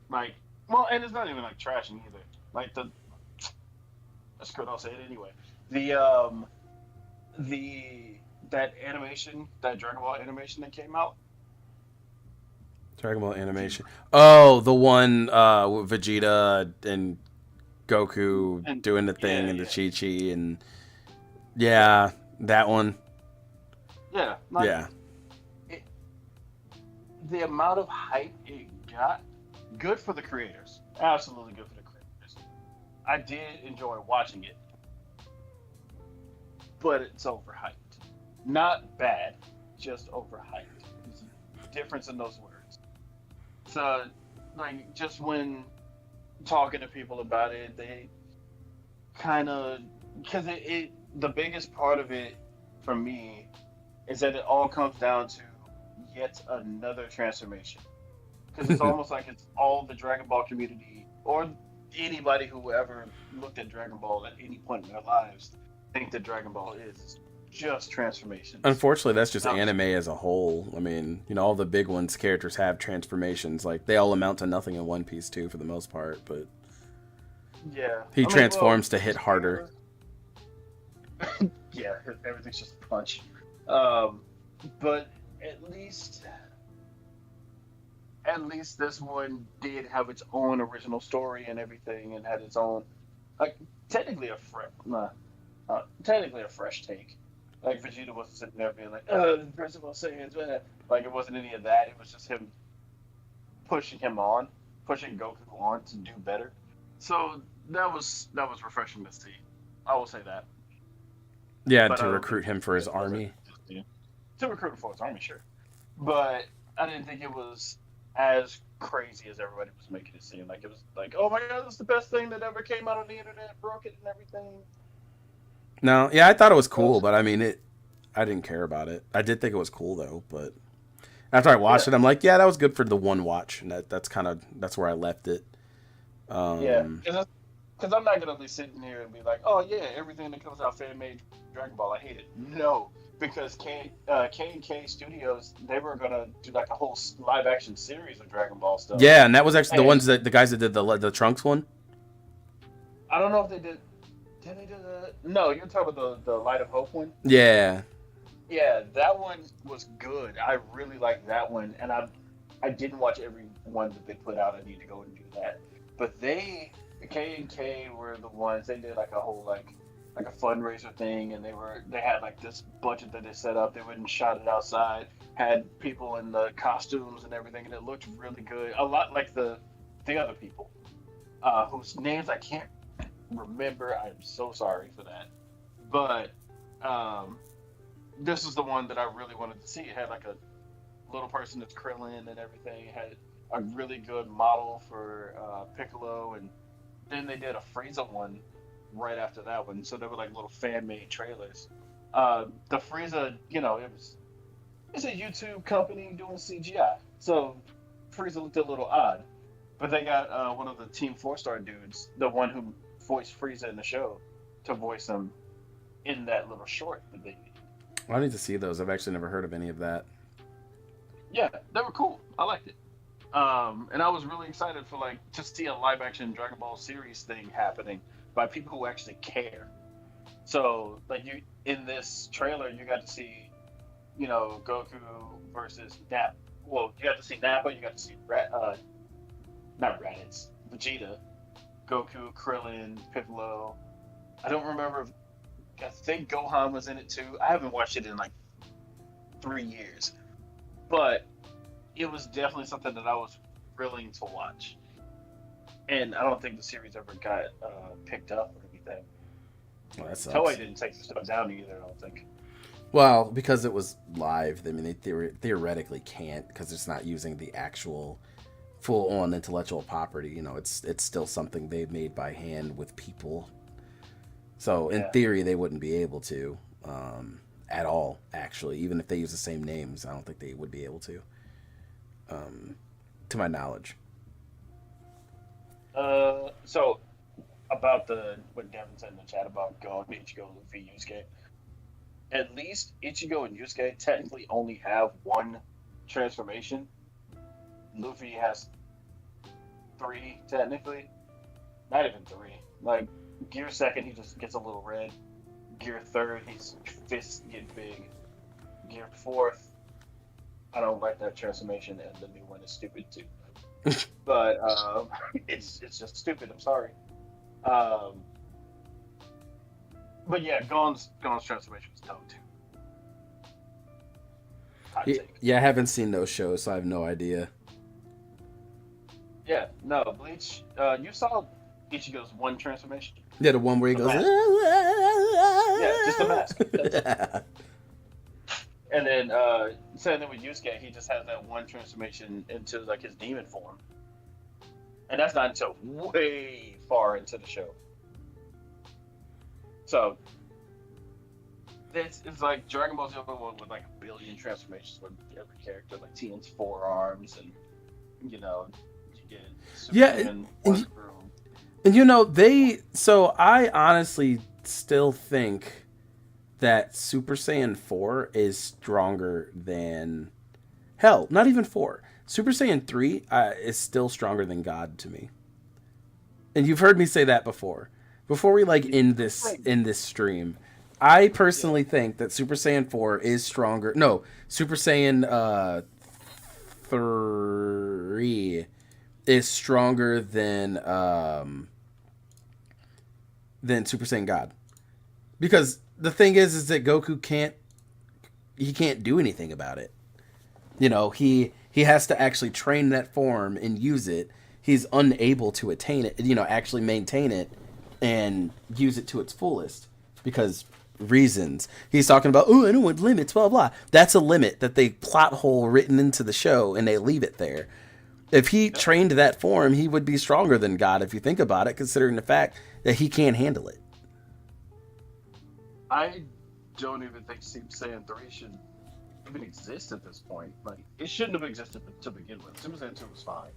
Like, well, and it's not even like trashing either. Like that's good. I'll say it anyway. That animation, that Dragon Ball animation that came out. Dragon Ball animation. Oh, the one with Vegeta and Goku and doing the thing and the Chi-Chi and that one. Yeah. Yeah. The amount of hype it got, good for the creators. Absolutely good for the creators. I did enjoy watching it, but it's overhyped. Not bad, just overhyped. There's a difference in those words. So, like, just when talking to people about it, they kind of, because the biggest part of it for me is that it all comes down to yet another transformation. Because it's almost like it's all the Dragon Ball community or anybody who ever looked at Dragon Ball at any point in their lives think that Dragon Ball is just transformations. Unfortunately, that's just anime as a whole. I mean, all the big ones, characters have transformations. Like, they all amount to nothing in One Piece, too, for the most part. But yeah, he transforms to hit harder. Yeah, everything's just a punch. But at least this one did have its own original story and everything, and had its own, like, technically a fresh take. Like, Vegeta wasn't sitting there being like, the principal Saiyans, like, it wasn't any of that. It was just him pushing Goku on to do better. So that was refreshing to see. I will say that. Yeah, but to recruit him for his army. To recruit him for his army, sure. But I didn't think it was as crazy as everybody was making it seem. Like, it was like, oh my god, this is the best thing that ever came out on the internet, broke it and everything. No, yeah, I thought it was cool, but I mean, I didn't care about it. I did think it was cool though, but after I watched it, I'm like, yeah, that was good for the one watch, and that's where I left it. Yeah, because I'm not gonna be sitting here and be like, oh yeah, everything that comes out fan made Dragon Ball. I hate it. No, because K&K Studios, they were gonna do like a whole live action series of Dragon Ball stuff. Yeah, and that was actually the And ones that the guys that did the Trunks one. I don't know if they did. Did they do the? No, you're talking about the Light of Hope one. Yeah. Yeah, that one was good. I really liked that one, and I didn't watch every one that they put out. I need to go and do that. But K&K were the ones. They did like a whole like a fundraiser thing, and they had like this budget that they set up. They went and shot it outside, had people in the costumes and everything, and it looked really good. A lot like the other people, whose names I can't remember. I'm so sorry for that. But this is the one that I really wanted to see. It had like a little person that's Krillin and everything. It had a really good model for Piccolo, and then they did a Frieza one right after that one. So they were like little fan-made trailers. The Frieza, it's a YouTube company doing CGI, so Frieza looked a little odd. But they got one of the Team 4-Star dudes, the one who voiced Frieza in the show, to voice him in that little short that they did. I need to see those. I've actually never heard of any of that. Yeah, they were cool. I liked it. And I was really excited for to see a live action Dragon Ball series thing happening by people who actually care. So you in this trailer you got to see, Goku versus Nappa. Well, you got to see Nappa, you got to see not Raditz, Vegeta, Goku, Krillin, Piccolo. I don't remember. I think Gohan was in it too. I haven't watched it in 3 years, but it was definitely something that I was willing to watch. And I don't think the series ever got picked up or anything. Well, that sucks. Toei didn't take the stuff down either, I don't think. Well, because it was live, I mean, they theoretically can't, because it's not using the actual full-on intellectual property. It's still something they've made by hand with people. So in theory, they wouldn't be able to at all. Actually, even if they use the same names, I don't think they would be able to. To my knowledge. So about what Devin said in the chat about Gon, Ichigo, Luffy, Yusuke. At least Ichigo and Yusuke technically only have one transformation. Luffy has 3 technically, not even 3. Gear 2nd, he just gets a little red. Gear 3rd, his fists get big. Gear 4th, I don't like that transformation, and the new one is stupid too. But it's just stupid. I'm sorry. But yeah, Gon's transformation was dope too. Yeah, I haven't seen those shows, so I have no idea. Yeah, no, Bleach. You saw Ichigo's one transformation. Yeah, the one where he goes. Yeah, just a mask. And then same thing with Yusuke, he just has that one transformation into his demon form. And that's not until way far into the show. So it's like Dragon Ball's the only one with 1 billion transformations with every character, like Tien's forearms, and you get Superman, so I honestly still think that Super Saiyan 4 is stronger than... Hell, not even 4. Super Saiyan 3 is still stronger than God to me. And you've heard me say that before. Before we end this stream, I personally think that Super Saiyan 4 is stronger... No, Super Saiyan 3 is stronger than Super Saiyan God. Because the thing is that Goku can't do anything about it. He has to actually train that form and use it. He's unable to attain it, actually maintain it and use it to its fullest because reasons. He's talking about, I don't want limits, blah, blah. That's a limit that they plot hole written into the show and they leave it there. If he trained that form, he would be stronger than God if you think about it, considering the fact that he can't handle it. I don't even think Super Saiyan 3 should even exist at this point. It shouldn't have existed to begin with. Super Saiyan 2 was fine.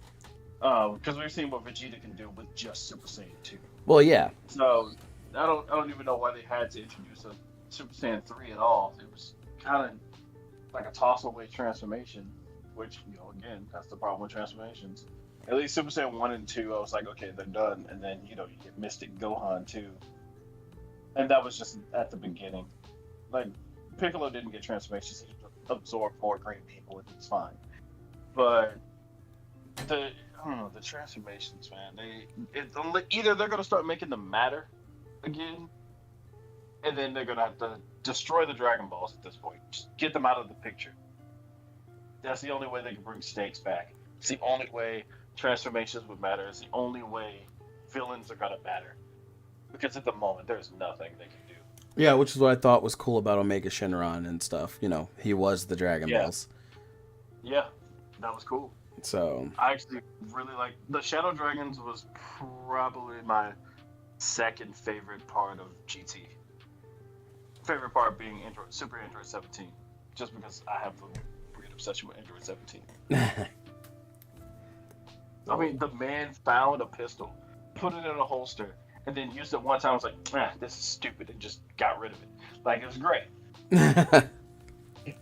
Because we've seen what Vegeta can do with just Super Saiyan 2. Well, yeah. So I don't even know why they had to introduce Super Saiyan 3 at all. It was kind of like a toss away transformation, which, again, that's the problem with transformations. At least Super Saiyan 1 and 2, I was like, okay, they're done. And then, you get Mystic Gohan too. And that was just at the beginning. Like, Piccolo didn't get transformations, he just absorbed more green people, and it's fine. But I don't know, the transformations, man, either they're going to start making them matter again, and then they're going to have to destroy the Dragon Balls at this point. Just get them out of the picture. That's the only way they can bring stakes back. It's the only way transformations would matter. It's the only way villains are going to matter. Because at the moment, there's nothing they can do. Yeah, which is what I thought was cool about Omega Shenron and stuff. He was the Dragon Balls. Yeah, that was cool. So I actually really like the Shadow Dragons. Was probably my second favorite part of GT. Favorite part being Super Android 17, just because I have a weird obsession with Android 17. I mean, the man found a pistol, put it in a holster, and then used it one time. I was like, this is stupid, and just got rid of it. Like, it was great.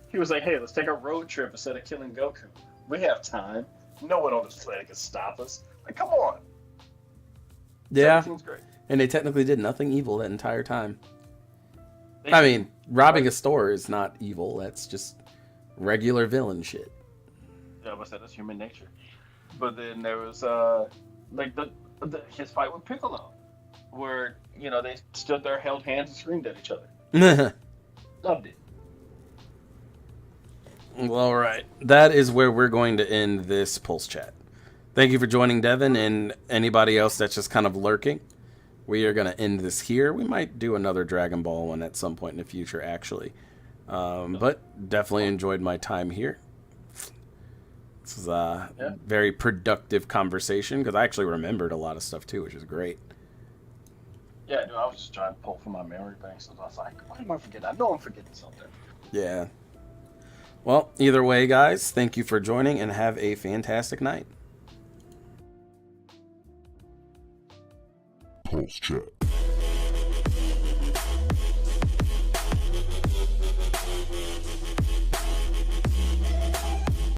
He was like, hey, let's take a road trip instead of killing Goku. We have time. No one on this planet can stop us. Like, come on. Yeah. 17's great. And they technically did nothing evil that entire time. I mean, robbing a store is not evil. That's just regular villain shit. Yeah, I said that's human nature. But then there was his fight with Piccolo, where they stood there, held hands, and screamed at each other. Loved it. Well, all right. That is where we're going to end this Pulse Chat. Thank you for joining, Devin, and anybody else that's just kind of lurking. We are going to end this here. We might do another Dragon Ball one at some point in the future, actually. But definitely enjoyed my time here. This is a very productive conversation, because I actually remembered a lot of stuff, too, which is great. Yeah, dude, I was just trying to pull from my memory bank, so I was like, why am I forgetting? I know I'm forgetting something. Yeah. Well, either way, guys, thank you for joining, and have a fantastic night. PulsChat.